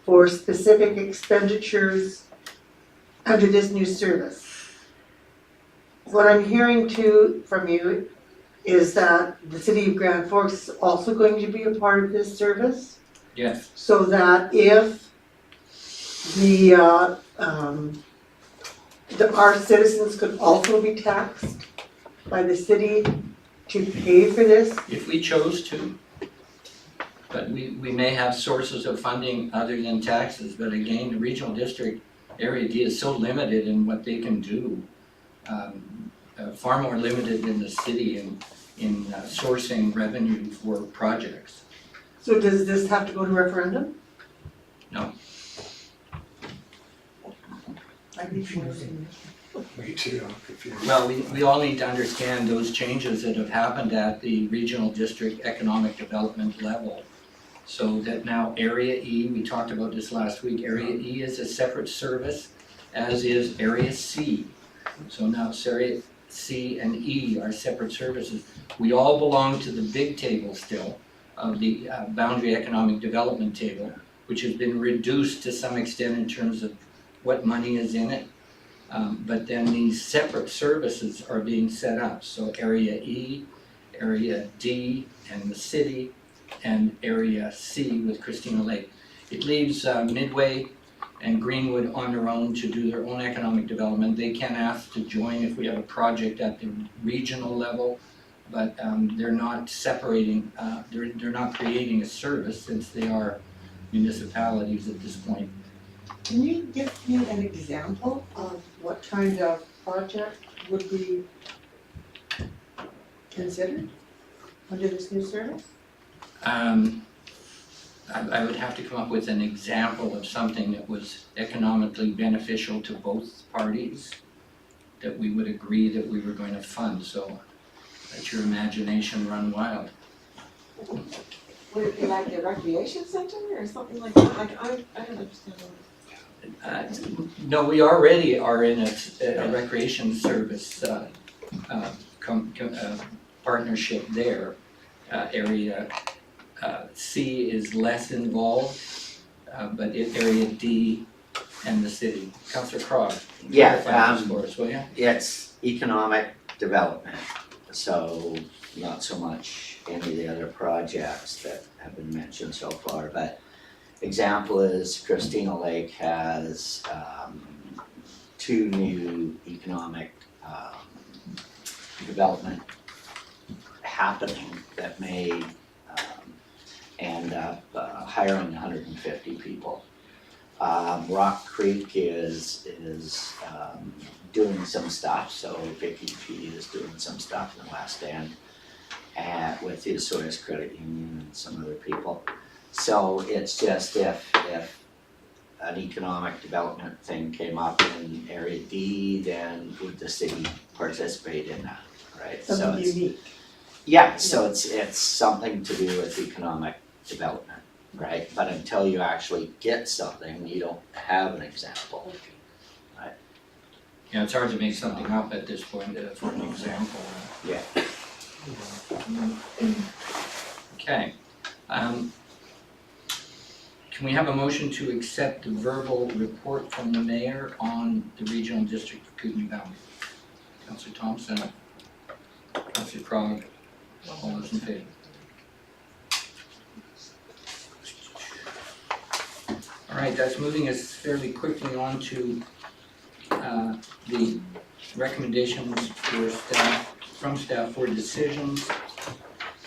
for specific expenditures under this new service. What I'm hearing from you is that the City of Grand Forks is also going to be a part of this service, Yes, so that if our citizens could also be taxed by the city to pay for this. if we chose to. But we may have sources of funding other than taxes, but again, the regional district Area D is so limited in what they can do. Far more limited than the city in sourcing revenue for projects. So does this have to go to referendum? No. I'd be curious. Me too, I'm confused. Well, we all need to understand those changes that have happened at the regional district economic development level. So that now Area E, we talked about this last week, Area E is a separate service, as is Area C. So now Area C and E are separate services. We all belong to the big table still of the boundary economic development table, which has been reduced to some extent in terms of what money is in it. But then these separate services are being set up. So Area E, Area D, and the city, and Area C with Christina Lake. It leaves Midway and Greenwood on their own to do their own economic development. They can ask to join if we have a project at the regional level, but they're not separating, they're not creating a service since they are municipalities at this point. Can you give me an example of what kind of project would be considered under this new service? I would have to come up with an example of something that was economically beneficial to both parties that we would agree that we were going to fund, so let your imagination run wild. Would it be like a recreation center or something like that? Like, I don't understand. No, we already are in a recreation service partnership there. Area C is less involved, but Area D and the city. Councillor Crog, clarify this for us, will you? It's economic development, so not so much any of the other projects that have been mentioned so far, but example is Christina Lake has 2 new economic development happening that may end up hiring 150 people. Rock Creek is doing some stuff, so Vicky P is doing some stuff in the West End with the Soils Credit Union and some other people. So it's just if an economic development thing came up in Area D, then would the city participate in that, right? So Something it's, unique. yeah, so it's something to do with economic development, right? But until you actually get something, you don't have an example. Yeah, it's hard to make something up at this point for an example. Yeah. Okay. Can we have a motion to accept the verbal report from the mayor on the regional district of Kootenai Valley? Councillor Thompson, Councillor Crog, all those in favor? All right, that's moving us fairly quickly on to the recommendations for staff, from staff for decisions.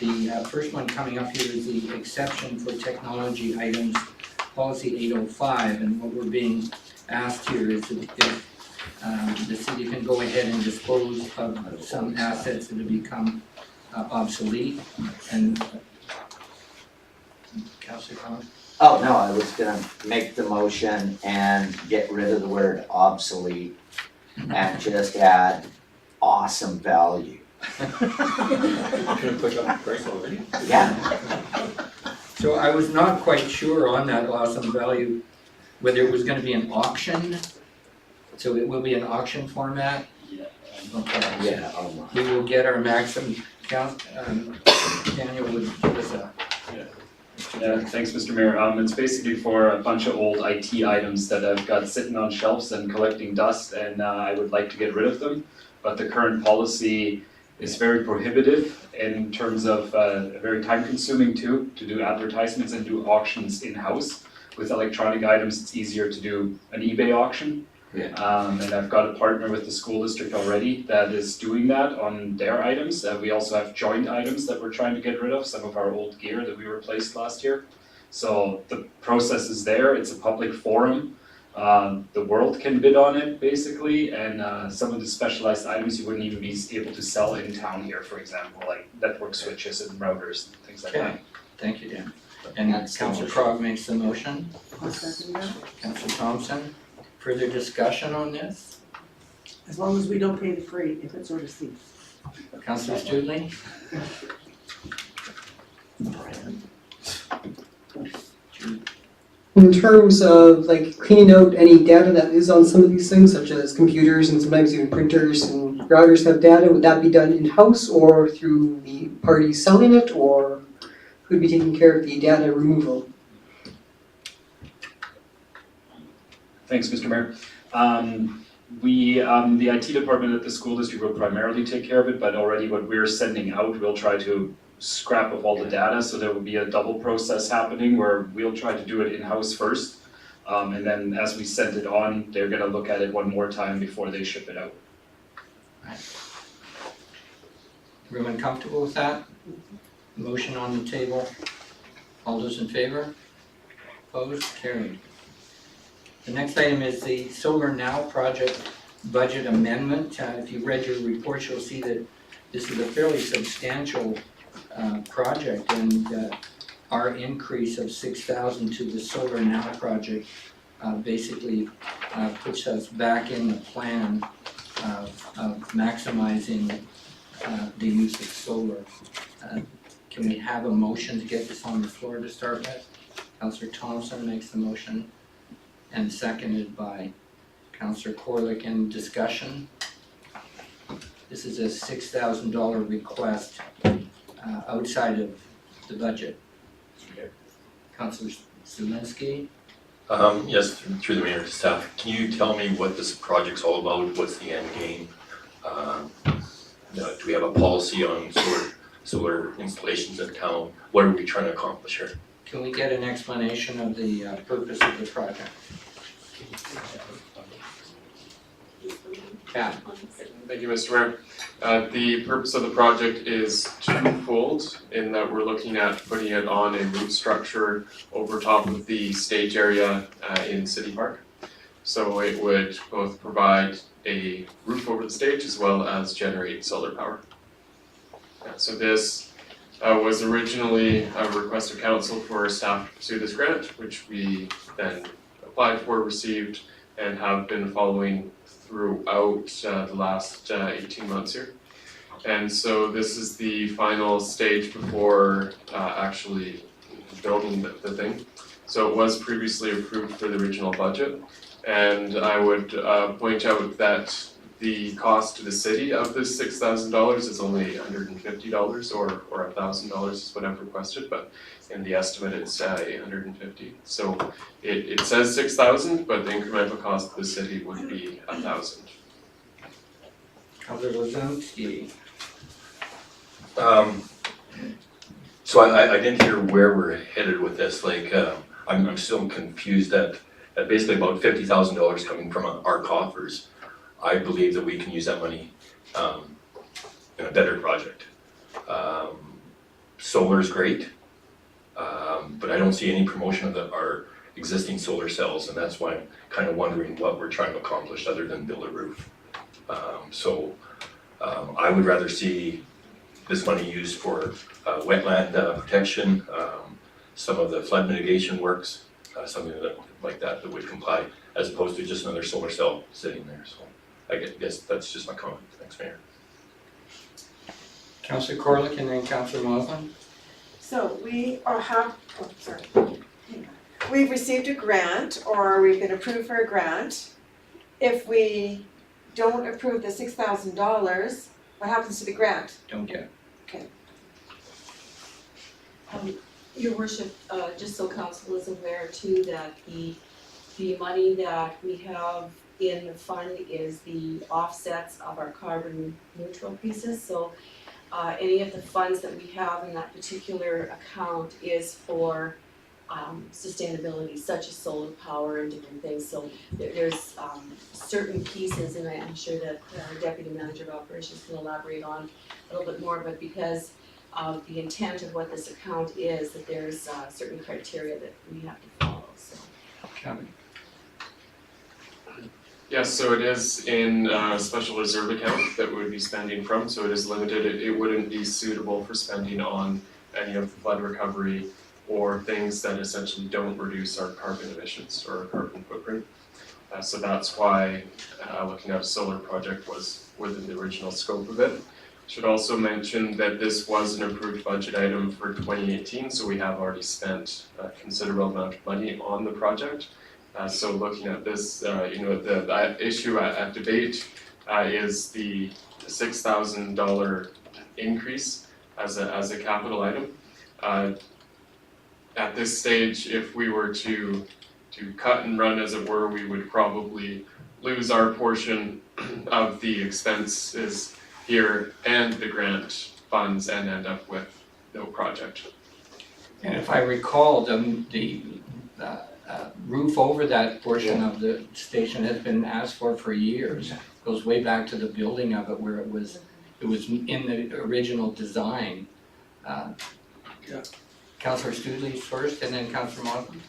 The first one coming up here is the exception for technology items, policy 805, and what we're being asked here is that if the city can go ahead and dispose of some assets that have become obsolete, and Councillor Collins? Oh, no, I was gonna make the motion and get rid of the word obsolete and just add awesome value. Gonna click on the price already? Yeah, So I was not quite sure on that awesome value, whether it was gonna be an auction. So it will be an auction format? Okay. yeah, oh my. We will get our maximum count, Daniel would give us a. Yeah, thanks, Mr. Mayor. It's basically for a bunch of old IT items that I've got sitting on shelves and collecting dust, and I would like to get rid of them. But the current policy is very prohibitive in terms of very time consuming too, to do advertisements and do auctions in-house. With electronic items, it's easier to do an eBay auction. Yeah. And I've got a partner with the school district already that is doing that on their items. We also have joint items that we're trying to get rid of, some of our old gear that we replaced last year. So the process is there, it's a public forum. The world can bid on it basically, and some of the specialized items you wouldn't even be able to sell in town here, for example, like network switches and routers and things like that. Okay, thank you, Dan. And Councillor Crog makes the motion, I'll second that. Councillor Thompson, further discussion on this? As long as we don't pay the freight if it's overseas. Councillor Studley? In terms of like cleaning out any data that is on some of these things, such as computers and sometimes even printers and routers have data, would that be done in-house or through the party selling it, or who'd be taking care of the data removal? Thanks, Mr. Mayor. The IT department at the school district will primarily take care of it, but already what we're sending out, we'll try to scrap up all the data, so there will be a double process happening where we'll try to do it in-house first. And then as we send it on, they're gonna look at it one more time before they ship it out. Everyone comfortable with that? Motion on the table. All those in favor? Opposed? Carried. The next item is the Solar Now project budget amendment. If you read your report, you'll see that this is a fairly substantial project, and our increase of $6,000 to the Solar Now project basically puts us back in the plan of maximizing the use of solar. Can we have a motion to get this on the floor to start with? Councillor Thompson makes the motion and seconded by Councillor Corlick. In discussion. This is a $6,000 request outside of the budget. Councillor Zelinski? Yes, through the mayor to staff, can you tell me what this project's all about? What's the end game? Do we have a policy on solar installations in town? What are we trying to accomplish here? Can we get an explanation of the purpose of the project? Pat? Thank you, Mr. Mayor. The purpose of the project is twofold in that we're looking at putting it on a roof structure over top of the stage area in City Park. So it would both provide a roof over the stage as well as generate solar power. So this was originally a request of council for staff to pursue this grant, which we then applied for, received, and have been following throughout the last 18 months here. And so this is the final stage before actually building the thing. So it was previously approved for the original budget. And I would point out that the cost to the city of this $6,000 is only $150 or $1,000 is what I've requested, but in the estimate it's $850. So it says 6,000, but the incremental cost to the city would be 1,000. Councillor Zelinski? So I didn't hear where we're headed with this. Like, I'm still confused at basically about $50,000 coming from our coffers. I believe that we can use that money in a better project. Solar's great, but I don't see any promotion of our existing solar cells, and that's why I'm kind of wondering what we're trying to accomplish other than build a roof. I would rather see this money used for wetland protection, some of the flood mitigation works, something like that would comply, as opposed to just another solar cell sitting there, so I guess that's just my comment. Thanks, Mayor. Councillor Corlick and then Councillor Moslin. So we've received a grant, or we've been approved for a grant. If we don't approve the $6,000, what happens to the grant? Don't get. Your worship, just so council is aware too, that the money that we have in the fund is the offsets of our carbon neutral pieces, so any of the funds that we have in that particular account is for sustainability, such as solar power and different things, so there's certain pieces, and I'm sure that our Deputy Manager of Operations can elaborate on a little bit more, but because of the intent of what this account is, that there's certain criteria that we have to follow, so. Kevin. Yes, so it is in a special reserve account that we would be spending from, so it is limited. It wouldn't be suitable for spending on any of the flood recovery or things that essentially don't reduce our carbon emissions or our carbon footprint. So that's why looking at a solar project was within the original scope of it. Should also mention that this was an approved budget item for 2018, so we have already spent a considerable amount of money on the project. So looking at this, the issue at debate is the $6,000 increase as a capital item. At this stage, if we were to cut and run, as it were, we would probably lose our portion of the expenses here and the grant funds and end up with no project. And if I recall, the roof over that portion of the station has been asked for years. Goes way back to the building of it where it was in the original design. Councillor Studley first and then Councillor Moslin.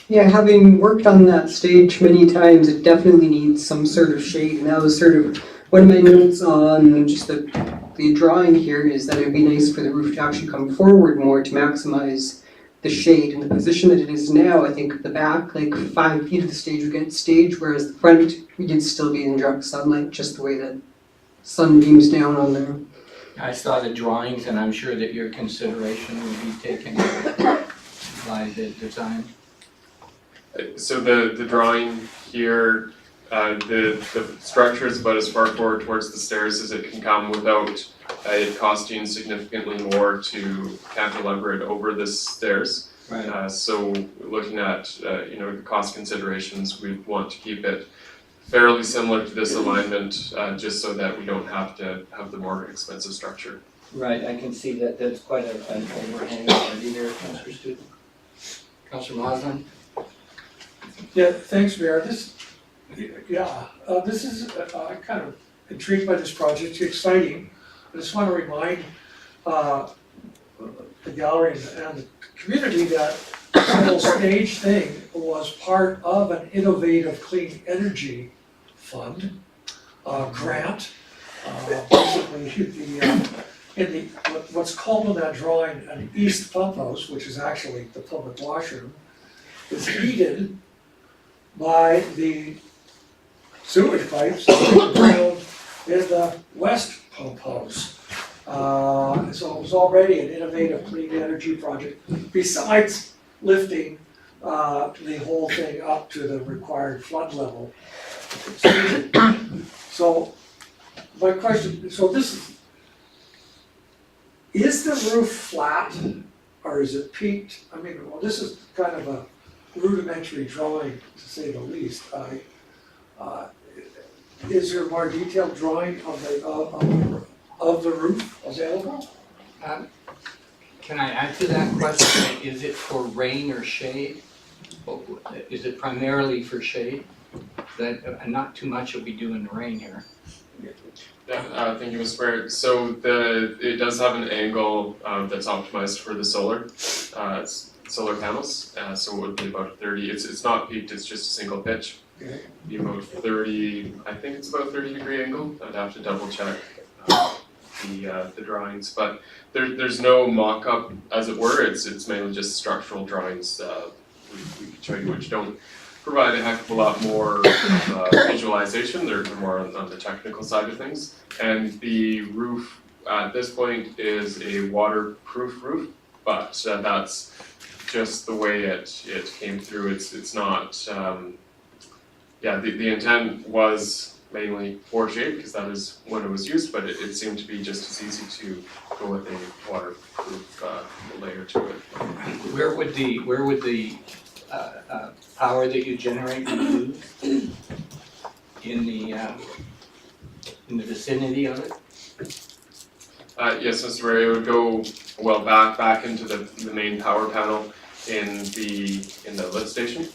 Yeah, having worked on that stage many times, it definitely needs some sort of shade, and that was sort of one of my notes on just the drawing here, is that it'd be nice for the roof to actually come forward more to maximize the shade. And the position that it is now, I think the back, like 5 feet of the stage would get stage, whereas the front, we did still be in direct sunlight, just the way that sun beams down on there. I saw the drawings and I'm sure that your consideration will be taken by the design. So the drawing here, the structure is about as far forward towards the stairs as it can come without it costing significantly more to cantilever it over the stairs. Right. So looking at the cost considerations, we want to keep it fairly similar to this alignment, just so that we don't have to have the more expensive structure. Right, I can see that that's quite an overhang already there, Councillor Studley. Councillor Moslin. Yeah, thanks, Mayor. This is, I'm kind of intrigued by this project, it's exciting. I just want to remind the gallery and the community that this whole stage thing was part of an innovative clean energy fund grant. Basically, in what's called in that drawing an east pump house, which is actually the public washroom, is heated by the sewage pipes down in the west pump house. So it was already an innovative clean energy project, besides lifting the whole thing up to the required flood level. So my question, so this is the roof flat or is it peaked? I mean, well, this is kind of a rudimentary drawing, to say the least. Is there a more detailed drawing of the roof available? Can I add to that question? Is it for rain or shade? Is it primarily for shade? That not too much will be due in the rain here. Yeah, thank you, Mr. Mayor. So it does have an angle that's optimized for the solar panels. So it would be about 30. It's not peaked. It's just a single pitch. Okay. Be about 30. I think it's about 30-degree angle. I'd have to double check. the drawings, but there's no mock-up, as it were, it's mainly just structural drawings, we could show you, which don't provide a heck of a lot more visualization, they're more on the technical side of things. And the roof at this point is a waterproof roof, but that's just the way it came through, it's not, the intent was mainly for shade, because that is when it was used, but it seemed to be just as easy to go with a waterproof layer to it. Where would the power that you generate be used? In the vicinity of it? Yes, Mr. Murray, it would go back into the main power panel in the lift station,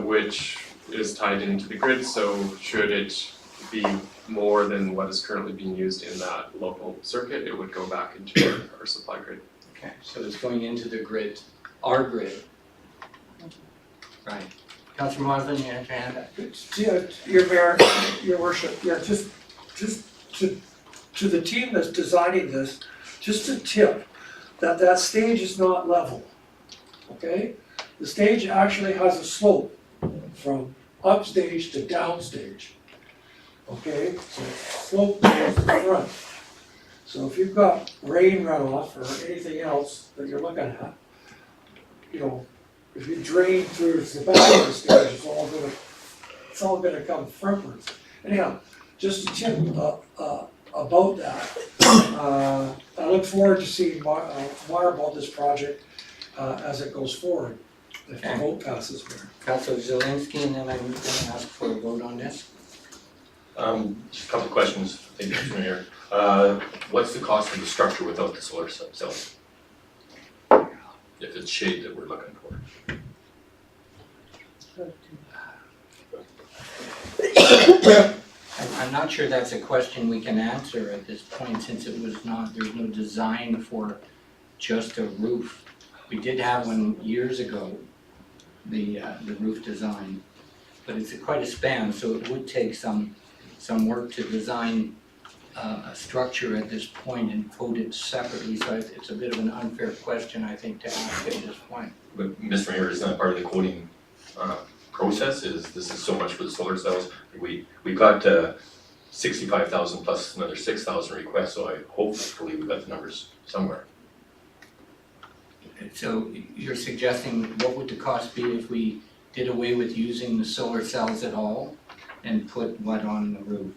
which is tied into the grid, so should it be more than what is currently being used in that local circuit, it would go back into our supply grid. Okay, so it's going into the grid, our grid. Right. Councillor Moslin, you have your hand up? Yeah, your mayor, your worship, yeah, just to the team that's designing this, just a tip, that stage is not level, okay? The stage actually has a slope from upstage to downstage, okay? So slope goes to the front. So if you've got rain runoff or anything else that you're looking at, you know, if you drain through the back of the stage, it's all gonna come frontwards. Anyhow, just a tip about that. I look forward to seeing more about this project as it goes forward, if the vote passes there. Councillor Zelinski, and then I'm gonna ask for a vote on this. Just a couple of questions, thank you, Mr. Mayor. What's the cost of the structure without the solar cell? If it's shade that we're looking for. I'm not sure that's a question we can answer at this point, since there's no design for just a roof. We did have one years ago, the roof design, but it's quite a span, so it would take some work to design a structure at this point and code it separately, so it's a bit of an unfair question, I think, to ask at this point. But Mr. Mayor, isn't that part of the quoting process, this is so much for the solar cells? We've got 65,000 plus another 6,000 requests, so hopefully we've got the numbers somewhere. So you're suggesting what would the cost be if we did away with using the solar cells at all and put what on the roof?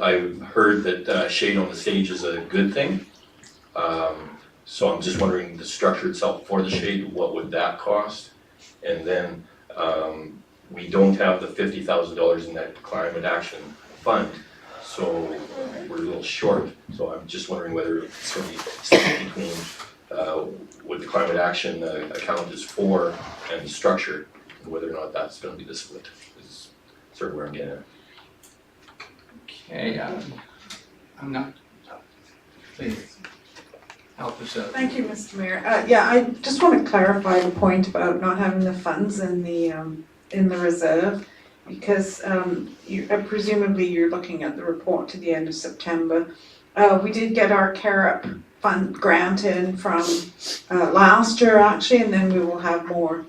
I've heard that shade on the stage is a good thing. So I'm just wondering the structure itself for the shade, what would that cost? And then we don't have the $50,000 in that climate action fund, so we're a little short. So I'm just wondering whether it's going to be split between what the climate action account is for and the structure, and whether or not that's going to be the split. Is sort of where I'm getting at. Okay, I'm not, please, help us out. Thank you, Mr. Mayor. I just want to clarify the point about not having the funds in the reserve, because presumably you're looking at the report to the end of September. We did get our CAREP fund grant in from last year actually, and then we will have more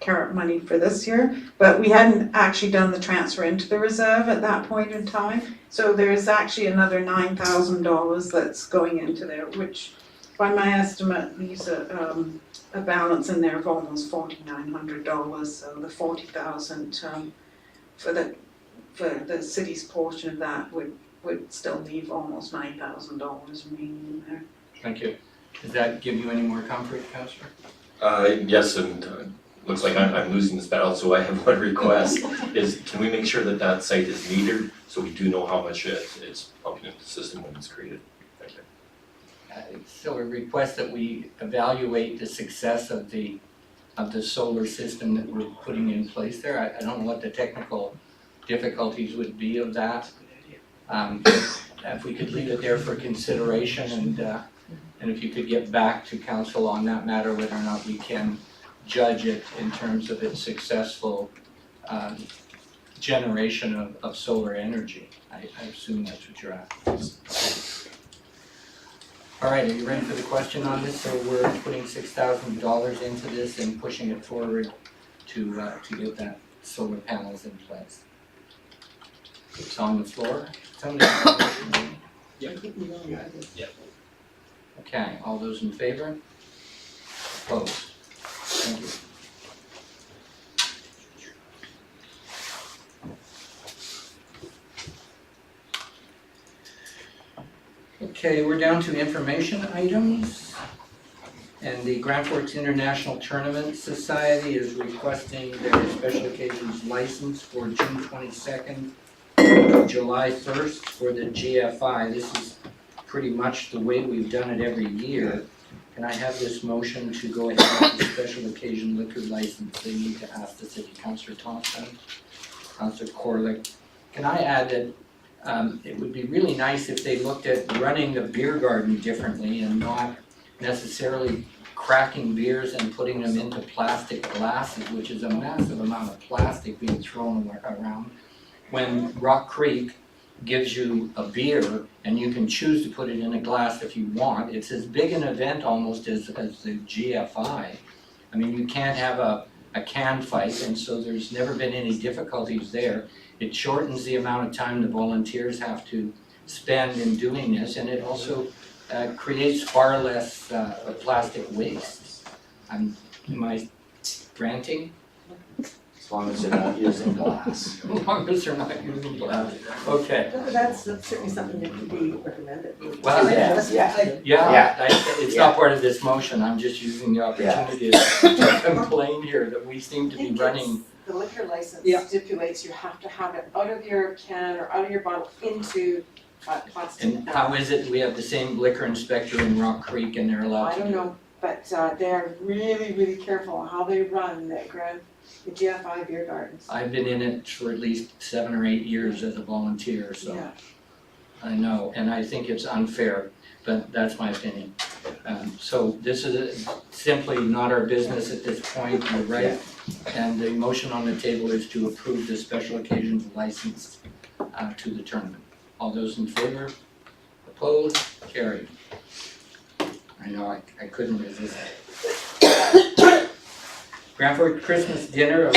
CAREP money for this year, but we hadn't actually done the transfer into the reserve at that point in time. So there's actually another $9,000 that's going into there, which by my estimate leaves a balance in there of almost $4,900. So the $40,000 for the city's portion of that would still leave almost $9,000 remaining in there. Thank you. Does that give you any more comfort, Councillor? Yes, and looks like I'm losing this battle, so I have one request, is can we make sure that that site is metered so we do know how much it's pumping into the system when it's created? Thank you. So a request that we evaluate the success of the solar system that we're putting in place there. I don't know what the technical difficulties would be of that. If we could leave it there for consideration, and if you could get back to council on that matter, whether or not we can judge it in terms of its successful generation of solar energy. I assume that's what you're after. All right, are you ready for the question on this? So we're putting $6,000 into this and pushing it forward to get that solar panels in place. It's on the floor. Somebody- Okay, all those in favor? Opposed? Thank you. Okay, we're down to information items. And the Grand Forks International Tournament Society is requesting their special occasions license for June 22nd, July 1st for the GFI. This is pretty much the way we've done it every year. Can I have this motion to go ahead with the special occasion liquor license? They need to ask the city. Councillor Thompson, Councillor Corlick. Can I add that it would be really nice if they looked at running the beer garden differently and not necessarily cracking beers and putting them into plastic glasses, which is a massive amount of plastic being thrown around. When Rock Creek gives you a beer and you can choose to put it in a glass if you want, it's as big an event almost as the GFI. I mean, you can't have a can fight, and so there's never been any difficulties there. It shortens the amount of time the volunteers have to spend in doing this, and it also creates far less plastic waste. Am I ranting? As long as they're not using glass. As long as they're not using glass. Okay. That's certainly something that could be recommended. Well, Yeah. It's not part of this motion. I'm just using the opportunity to complain here that we seem to be running. The liquor license Yeah. stipulates you have to have it out of your can or out of your bottle into plastic. And how is it we have the same liquor inspector in Rock Creek and they're allowed I to don't do it? know, but they're really, really careful how they run the GFI beer gardens. I've been in it for at least 7 or 8 years as a volunteer, so Yeah. I know, and I think it's unfair, but that's my opinion. So this is simply not our business at this point, you're right. And the motion on the table is to approve the special occasions license to the tournament. All those in favor? Opposed? Carried. I know, I couldn't resist. Grand Forks Christmas dinner,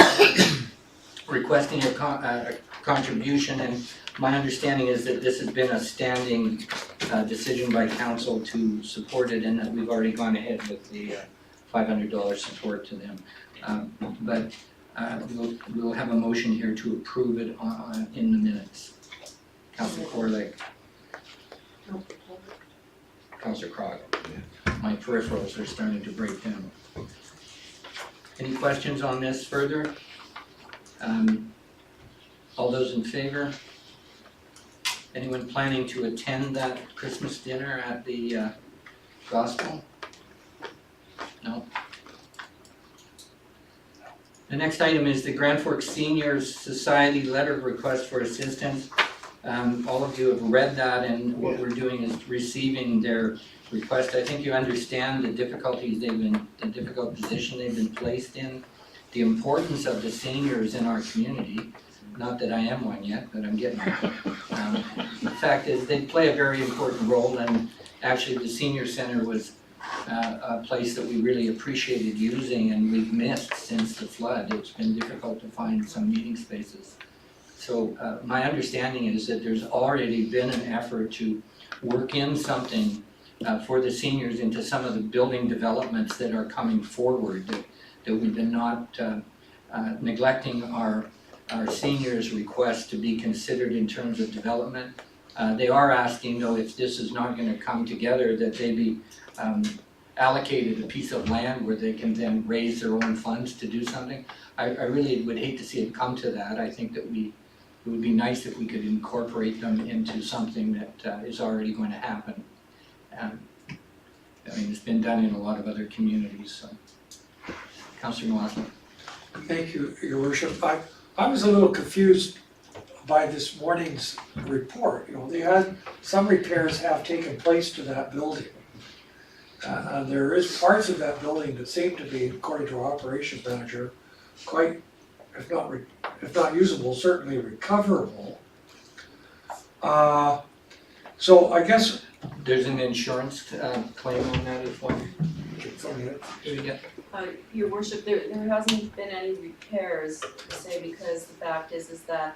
requesting a contribution, and my understanding is that this has been a standing decision by council to support it, and that we've already gone ahead with the $500 support to them. But we'll have a motion here to approve it in the minutes. Councillor Corley. Councillor Crog. My peripherals are starting to break down. Any questions on this further? All those in favor? Anyone planning to attend that Christmas dinner at the Gospel? No? The next item is the Grand Forks Seniors Society letter of request for assistance. All of you have read that, and what we're doing is receiving their request. I think you understand the difficulties the difficult position they've been placed in, the importance of the seniors in our community. Not that I am one yet, but I'm getting there. The fact is, they play a very important role, and actually the senior center was a place that we really appreciated using and we've missed since the flood. It's been difficult to find some meeting spaces. So my understanding is that there's already been an effort to work in something for the seniors into some of the building developments that are coming forward, that we've been not neglecting our seniors' request to be considered in terms of development. They are asking, though, if this is not going to come together, that they be allocated a piece of land where they can then raise their own funds to do something. I really would hate to see it come to that. I think that it would be nice if we could incorporate them into something that is already going to happen. I mean, it's been done in a lot of other communities, so. Councillor Mosley. Thank you, Your Worship. I was a little confused by this morning's report. You know, they had, some repairs have taken place to that building. There is parts of that building that seem to be, according to our operations manager, quite, if not if not usable, certainly recoverable. So I guess, There's an insurance claim on that as well. Your worship, there hasn't been any repairs per se, because the fact is that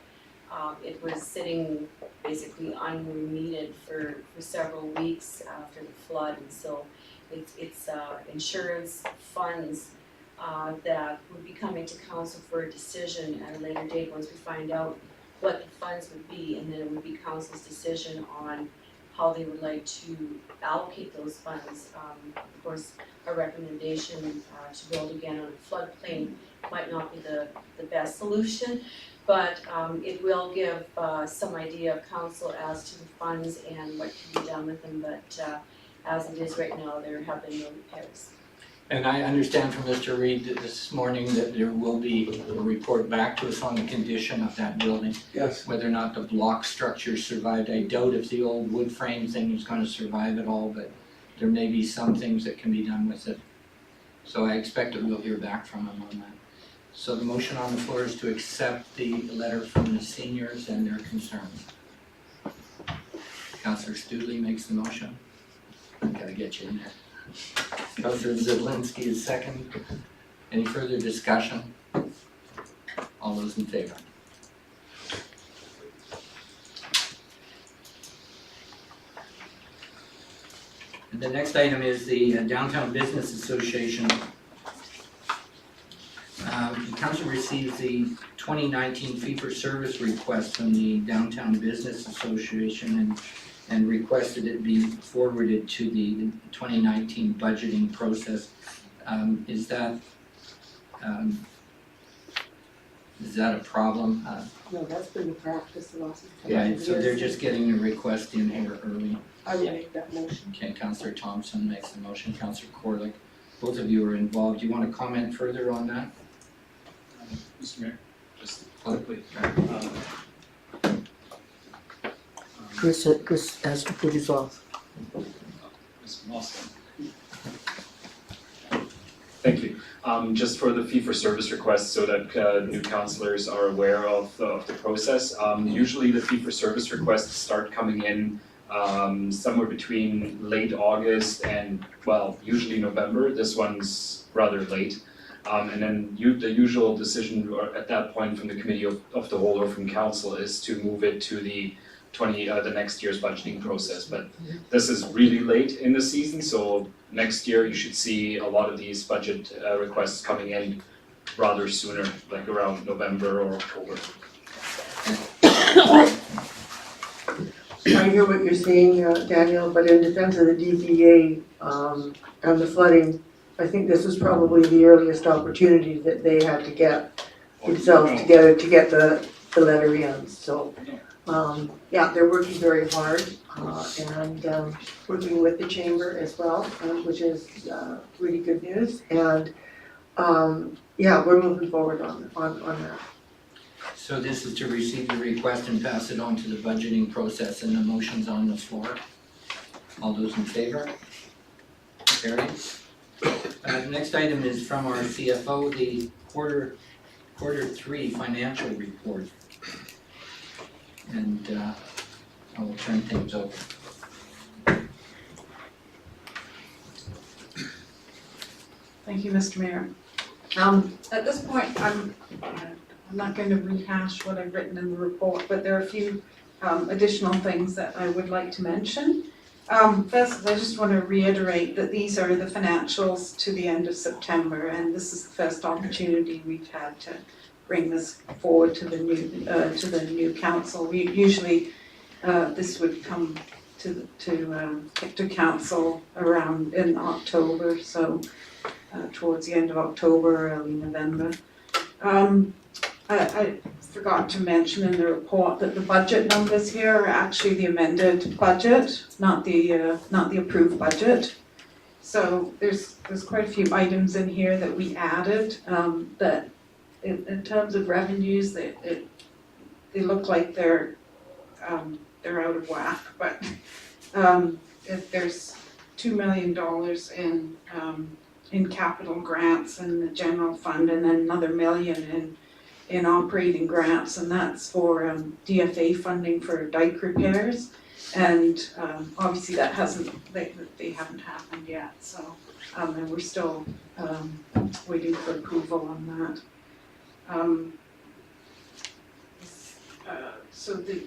it was sitting basically unremediated for several weeks after the flood, and so it's insurance funds that would be coming to council for a decision at a later date once we find out what the funds would be, and then it would be council's decision on how they would like to allocate those funds. Of course, a recommendation to build again on a floodplain might not be the best solution, but it will give some idea of council as to the funds and what can be done with them, but as it is right now, there have been no repairs. And I understand from Mr. Reed this morning that there will be a report back to us on the condition of that building. yes, Whether or not the block structure survived, I doubt if the old wood frame thing is gonna survive at all, but there may be some things that can be done with it. So I expect that we'll hear back from them on that. So the motion on the floor is to accept the letter from the seniors and their concerns. Councillor Studley makes the motion. Gotta get you in there. Councillor Zedlinski is second. Any further discussion? All those in favor? And the next item is the Downtown Business Association. The council received the 2019 fee-for-service request from the Downtown Business Association and requested it be forwarded to the 2019 budgeting process. Is that a problem? No, that's been the practice the last couple Yeah, of years. so they're just getting the request in here early. I would make that motion. Okay, Councillor Thompson makes the motion, Councillor Corlick, both of you are involved. Do you want to comment further on that? Mr. Mayor, just quickly. Chris has to put his off. Ms. Mawson. Thank you. Just for the fee for service request, so that new councillors are aware of the process. Usually the fee for service requests start coming in somewhere between late August and, well, usually November. This one's rather late. And then the usual decision at that point from the committee of the whole or from council is to move it to the next year's budgeting process. But this is really late in the season, so next year you should see a lot of these budget requests coming in rather sooner, like around November or October. I hear what you're saying, Daniel, but in defense of the DPA, and the flooding, I think this was probably the earliest opportunity that they had to get themselves together to get the letter in, so. Yeah, they're working very hard, and working with the chamber as well, which is really good news, and yeah, we're moving forward on that. So this is to receive the request and pass it on to the budgeting process, and the motion's on the floor. All those in favor? Carried. The next item is from our CFO, the quarter 3 financial report. And I will turn things over. Thank you, Mr. Mayor. At this point, I'm not going to rehash what I've written in the report, but there are a few additional things that I would like to mention. First, I just want to reiterate that these are the financials to the end of September, and this is the first opportunity we've had to bring this forward to the new council. We usually this would come to council around in October, so towards the end of October, early November. I forgot to mention in the report that the budget numbers here are actually the amended budget, not the approved budget. So there's quite a few items in here that we added that in terms of revenues, they look like they're out of whack, but if there's $2 million in capital grants in the general fund, and then another $1 million in operating grants, and that's for DFA funding for dike repairs. And obviously that they haven't happened yet, so, and we're still waiting for approval on that. So the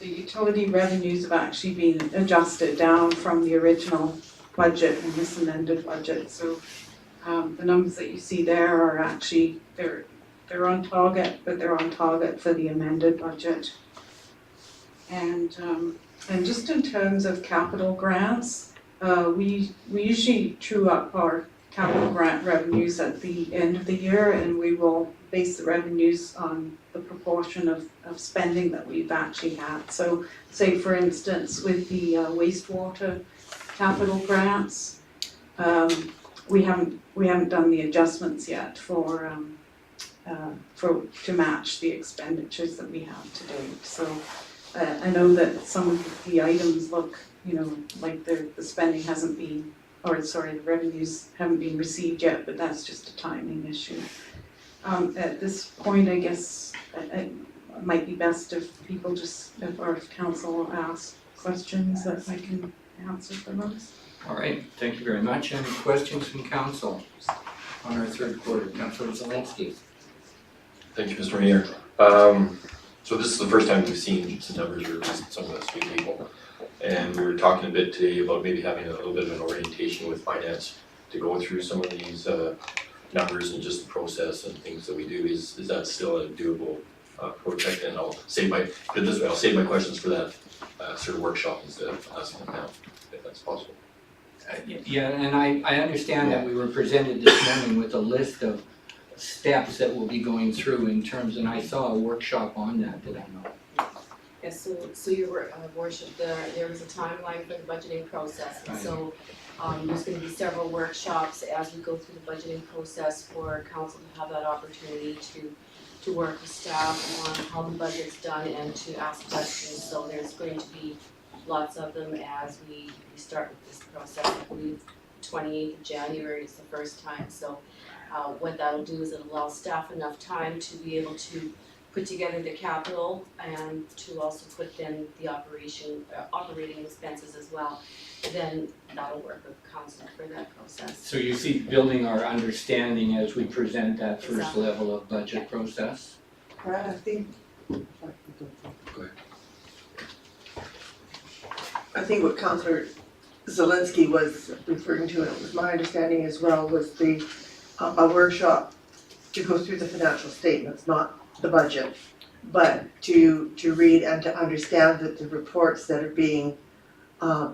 utility revenues have actually been adjusted down from the original budget in this amended budget, so the numbers that you see there are actually, they're on target, but they're on target for the amended budget. And just in terms of capital grants, we usually true up our capital grant revenues at the end of the year, and we will base the revenues on the proportion of spending that we've actually had. So say for instance, with the wastewater capital grants, we haven't done the adjustments yet to match the expenditures that we have to date. So I know that some of the items look, like the spending hasn't been, the revenues haven't been received yet, but that's just a timing issue. At this point, I guess it might be best if people if council asks questions that I can answer for those. All right, thank you very much. Any questions from council on our third quarter? Councilor Zelinski. Thank you, Mr. Mayor. So this is the first time we've seen some numbers released, some of us new people. And we were talking a bit today about maybe having a little bit of an orientation with finance to go through some of these numbers and just the process and things that we do. Is that still a doable project? And I'll save my questions for that sort of workshop instead of asking them now, if that's possible. Yeah, and I understand that we were presented this morning with a list of steps that we'll be going through in terms, and I saw a workshop on that, did I not? Yes, so your worship, there was a timeline for the budgeting process, and so there's gonna be several workshops as we go through the budgeting process for council to have that opportunity to work with staff on how the budget's done and to ask questions. So there's going to be lots of them as we start with this process. I believe 28th of January is the first time, so what that'll do is it'll allow staff enough time to be able to put together the capital and to also put then the operating expenses as well. Then that'll work with council for that process. So you see building our understanding as we present that first Exactly. level of budget process? Brad, I think. Go ahead. I think what Councillor Zelinski was referring to, and it was my understanding as well, was a workshop to go through the financial statements, not the budget, but to read and to understand the reports that are being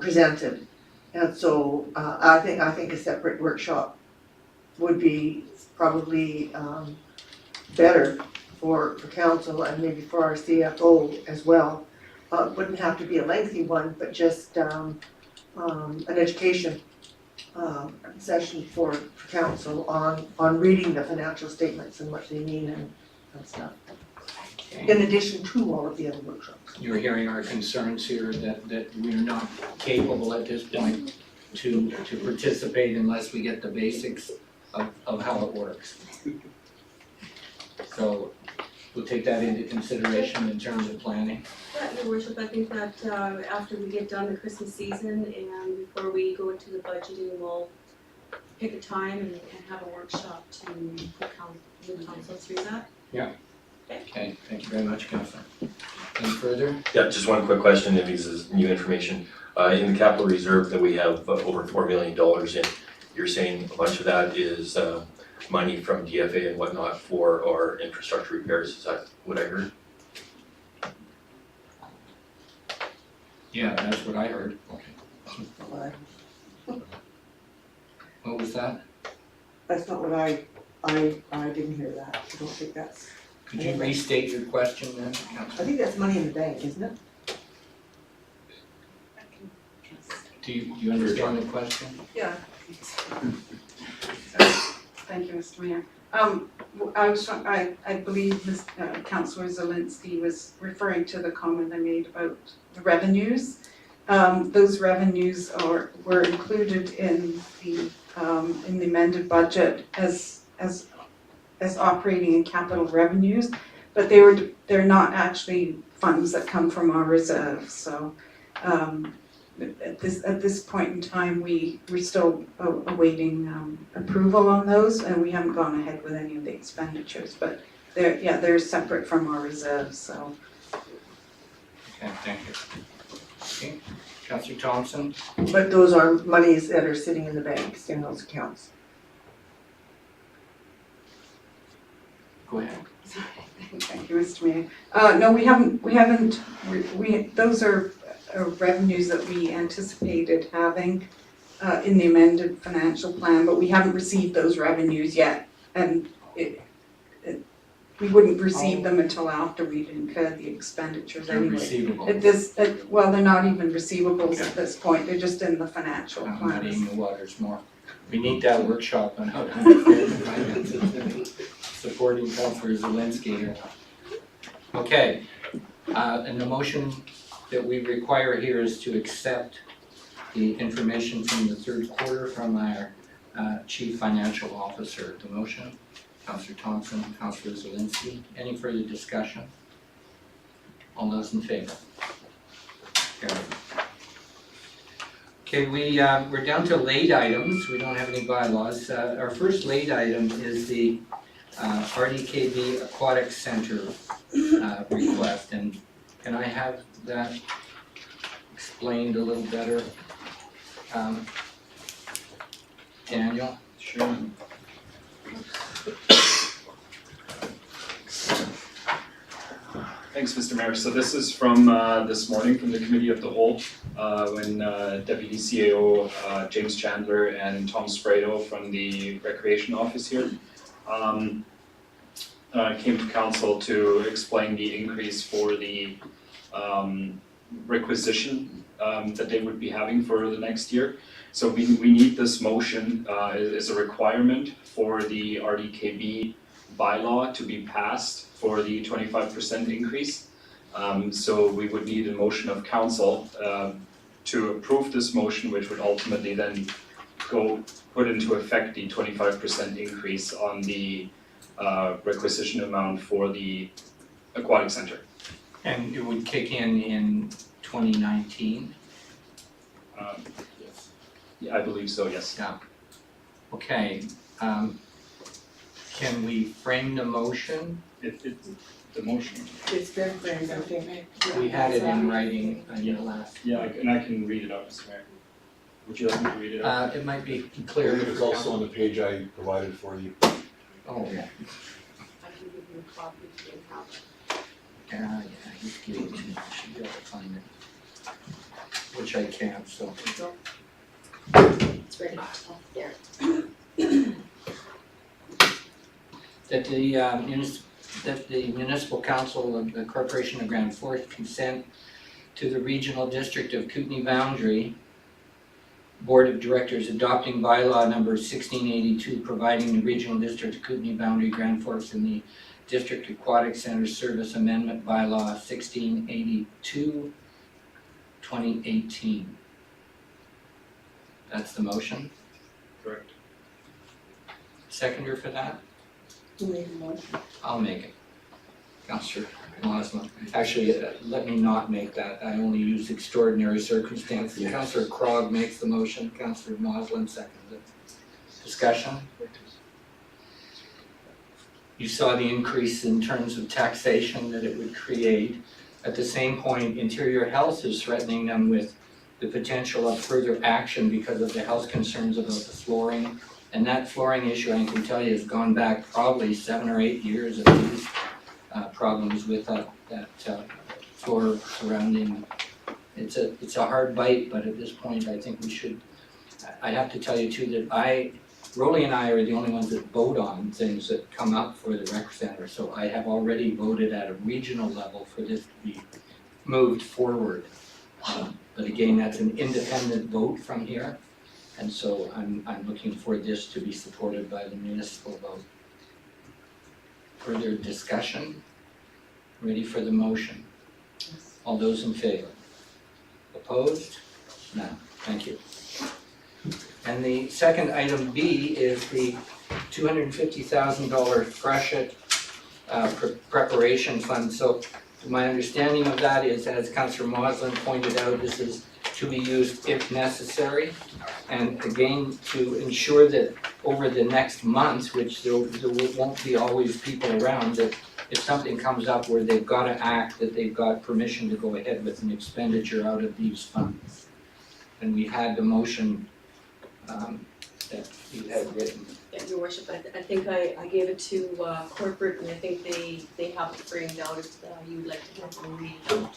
presented. And so I think a separate workshop would be probably better for council and maybe for our CFO as well. It wouldn't have to be a lengthy one, but just an education session for council on reading the financial statements and what they mean and stuff. In addition to all of the other workshops. You're hearing our concerns here that we're not capable at this point to participate unless we get the basics of how it works. So we'll take that into consideration in terms of planning. Yeah, Your Worship, I think that after we get done the Christmas season and before we go into the budgeting, we'll pick a time and have a workshop to put council through that. Okay, thank you very much, Councillor. Any further? Yeah, just one quick question, and this is new information. In the capital reserve that we have over $4 million in, you're saying a bunch of that is money from DFA and whatnot for our infrastructure repairs, is that what I heard? Yeah, that's what I heard. What was that? That's not what I didn't hear that. I don't think that's, Could you restate your question then, I Councillor? think that's money in the bank, isn't it? Do you understand the question? Yeah. Thank you, Mr. Mayor. I believe Councillor Zelinski was referring to the comment I made about the revenues. Those revenues were included in the amended budget as as operating and capital revenues, but they're not actually funds that come from our reserves, so at this point in time, we're still awaiting approval on those, and we haven't gone ahead with any of the expenditures, but they're separate from our reserves, so. Okay, thank you. Okay, Councillor Thompson? But those are monies that are sitting in the banks, in those accounts. Go ahead. Thank you, Mr. Mayor. No, we haven't, those are revenues that we anticipated having in the amended financial plan, but we haven't received those revenues yet. And we wouldn't receive them until after we'd incurred the expenditures They're anyway. receivable. Well, they're not even receivables at this point, they're just in the financial I'm plans. muddying the waters more. We need that workshop on how to understand the finances. Supporting Councillor Zelinski here. Okay, and the motion that we require here is to accept the information from the third quarter from our Chief Financial Officer. The motion, Councillor Thompson, Councillor Zelinski. Any further discussion? All those in favor? Carried. Okay, we're down to late items. We don't have any bylaws. Our first late item is the RDKB Aquatic Center request, and can I have that explained a little better? Daniel? Sure. Thanks, Mr. Mayor. So this is from this morning from the Committee of the Whole, when Deputy CAO James Chandler and Tom Sprado from the Recreation Office here came to council to explain the increase for the requisition that they would be having for the next year. So we need this motion as a requirement for the RDKB bylaw to be passed for the 25% increase. So we would need a motion of council to approve this motion, which would ultimately then put into effect the 25% increase on the requisition amount for the aquatic center. And it would kick in 2019? Yes. Yeah, I believe so, yes. Yeah. Okay, can we frame the motion? The motion. It's been framed, I think. We had it in writing on your last. Yeah, and I can read it out, Mr. Mayor. Would you like me to read it out? It might be clear. It's also on the page I provided for you. Oh, yeah. I can give you a copy if you have it. Yeah, he's giving it to me, I should be able to find it. Which I can't, so. It's right up there. That the municipal council of the Corporation of Grand Forks consent to the regional district of Kootenay Boundary Board of Directors adopting bylaw number 1682, providing the regional district of Kootenay Boundary Grand Forks in the District Aquatic Center Service Amendment Bylaw 1682, 2018. That's the motion. Correct. Seconder for that? Who made the motion? I'll make it. Councillor Mosman. Actually, let me not make that. I only use extraordinary circumstances. Yes. Councillor Krog makes the motion. Councillor Mosman seconds it. Discussion? You saw the increase in terms of taxation that it would create. At the same point, Interior Health is threatening them with the potential of further action because of the health concerns about the flooring. And that flooring issue, I can tell you, has gone back probably 7 or 8 years at least. Problems with that floor surrounding. It's a hard bite, but at this point, I think we should. I have to tell you too that Rolly and I are the only ones that vote on things that come up for the rec center. So I have already voted at a regional level for this to be moved forward. But again, that's an independent vote from here. And so I'm looking for this to be supported by the municipal vote. Further discussion? Ready for the motion? All those in favor? Opposed? No, thank you. And the second item B is $250,000 FRESHET preparation fund. So my understanding of that is, as Councillor Moslin pointed out, this is to be used if necessary. And again, to ensure that over the next months, which there won't be always people around, that if something comes up where they've got to act, that they've got permission to go ahead with an expenditure out of these funds. And we had the motion that you had written. Yeah, Your Worship, I think I gave it to corporate, and I think they have it framed out if you would like to have them read it out.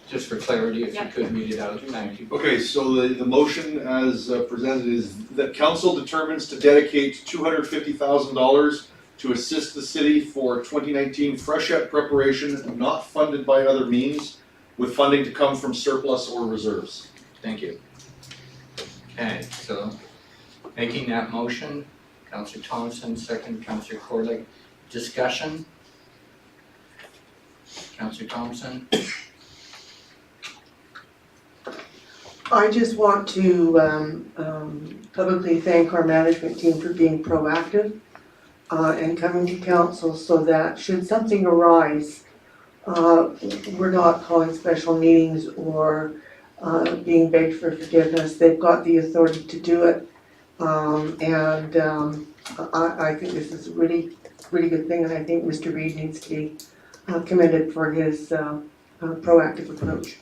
Just for clarity, if you Yeah. could read it out, thank you. Okay, so the motion as presented is that council determines to dedicate $250,000 to assist the city for 2019 FRESHET preparation not funded by other means, with funding to come from surplus or reserves. Thank you. Okay, so making that motion, Councillor Thompson, second Councillor Corlick. Discussion? Councillor Thompson? I just want to publicly thank our management team for being proactive and coming to council so that should something arise, we're not calling special meetings or being begged for forgiveness. They've got the authority to do it. I think this is a really good thing, and I think Mr. Reid needs to be commended for his proactive approach.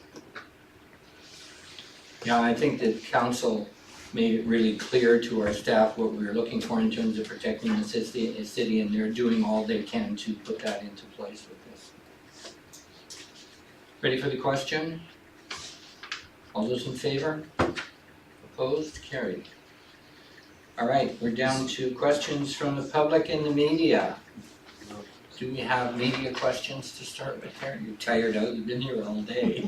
Yeah, I think that council made it really clear to our staff what we were looking for in terms of protecting the city, and they're doing all they can to put that into place with this. Ready for the question? All those in favor? Opposed? Carried. All right, we're down to questions from the public and the media. Do we have media questions to start with here? You're tired out, you've been here all day.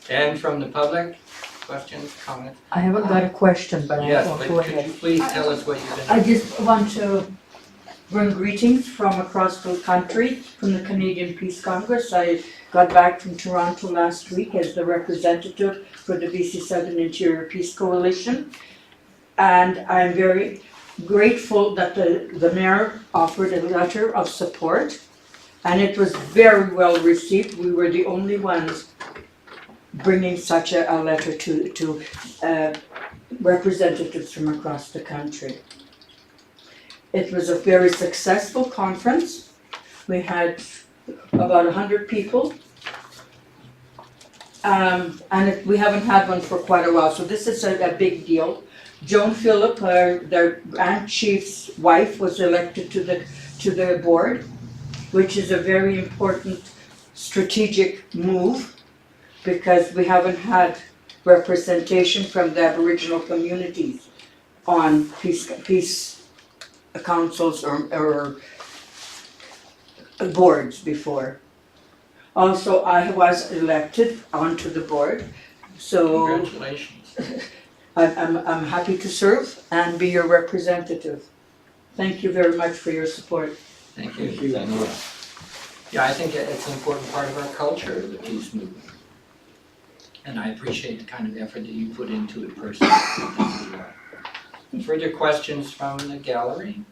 And from the public, questions, comments? I haven't got a question, but I Yes, will but go could ahead. you please tell us what you've been? I just want to bring greetings from across the country, from the Canadian Peace Congress. I got back from Toronto last week as the representative for the BC Southern Interior Peace Coalition. And I'm very grateful that the mayor offered a letter of support, and it was very well received. We were the only ones bringing such a letter to representatives from across the country. It was a very successful conference. We had about 100 people. We haven't had one for quite a while, so this is a big deal. Joan Phillip, their Grand Chief's wife, was elected to the board, which is a very important strategic move, because we haven't had representation from the Aboriginal communities on peace councils or boards before. Also, I was elected onto the board, so Congratulations. I'm happy to serve and be your representative. Thank you very much for your support. Thank you. Yeah, I think it's an important part of our culture, the peace movement. And I appreciate the kind of effort that you put into it personally. Further questions from the gallery?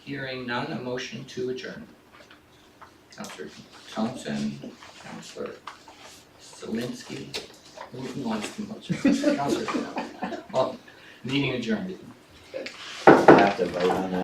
Hearing none, a motion to adjourn. Councillor Thompson, Councillor Zielinski, who wants the motion? Councillor, well, meeting adjourned. I have to vote on that.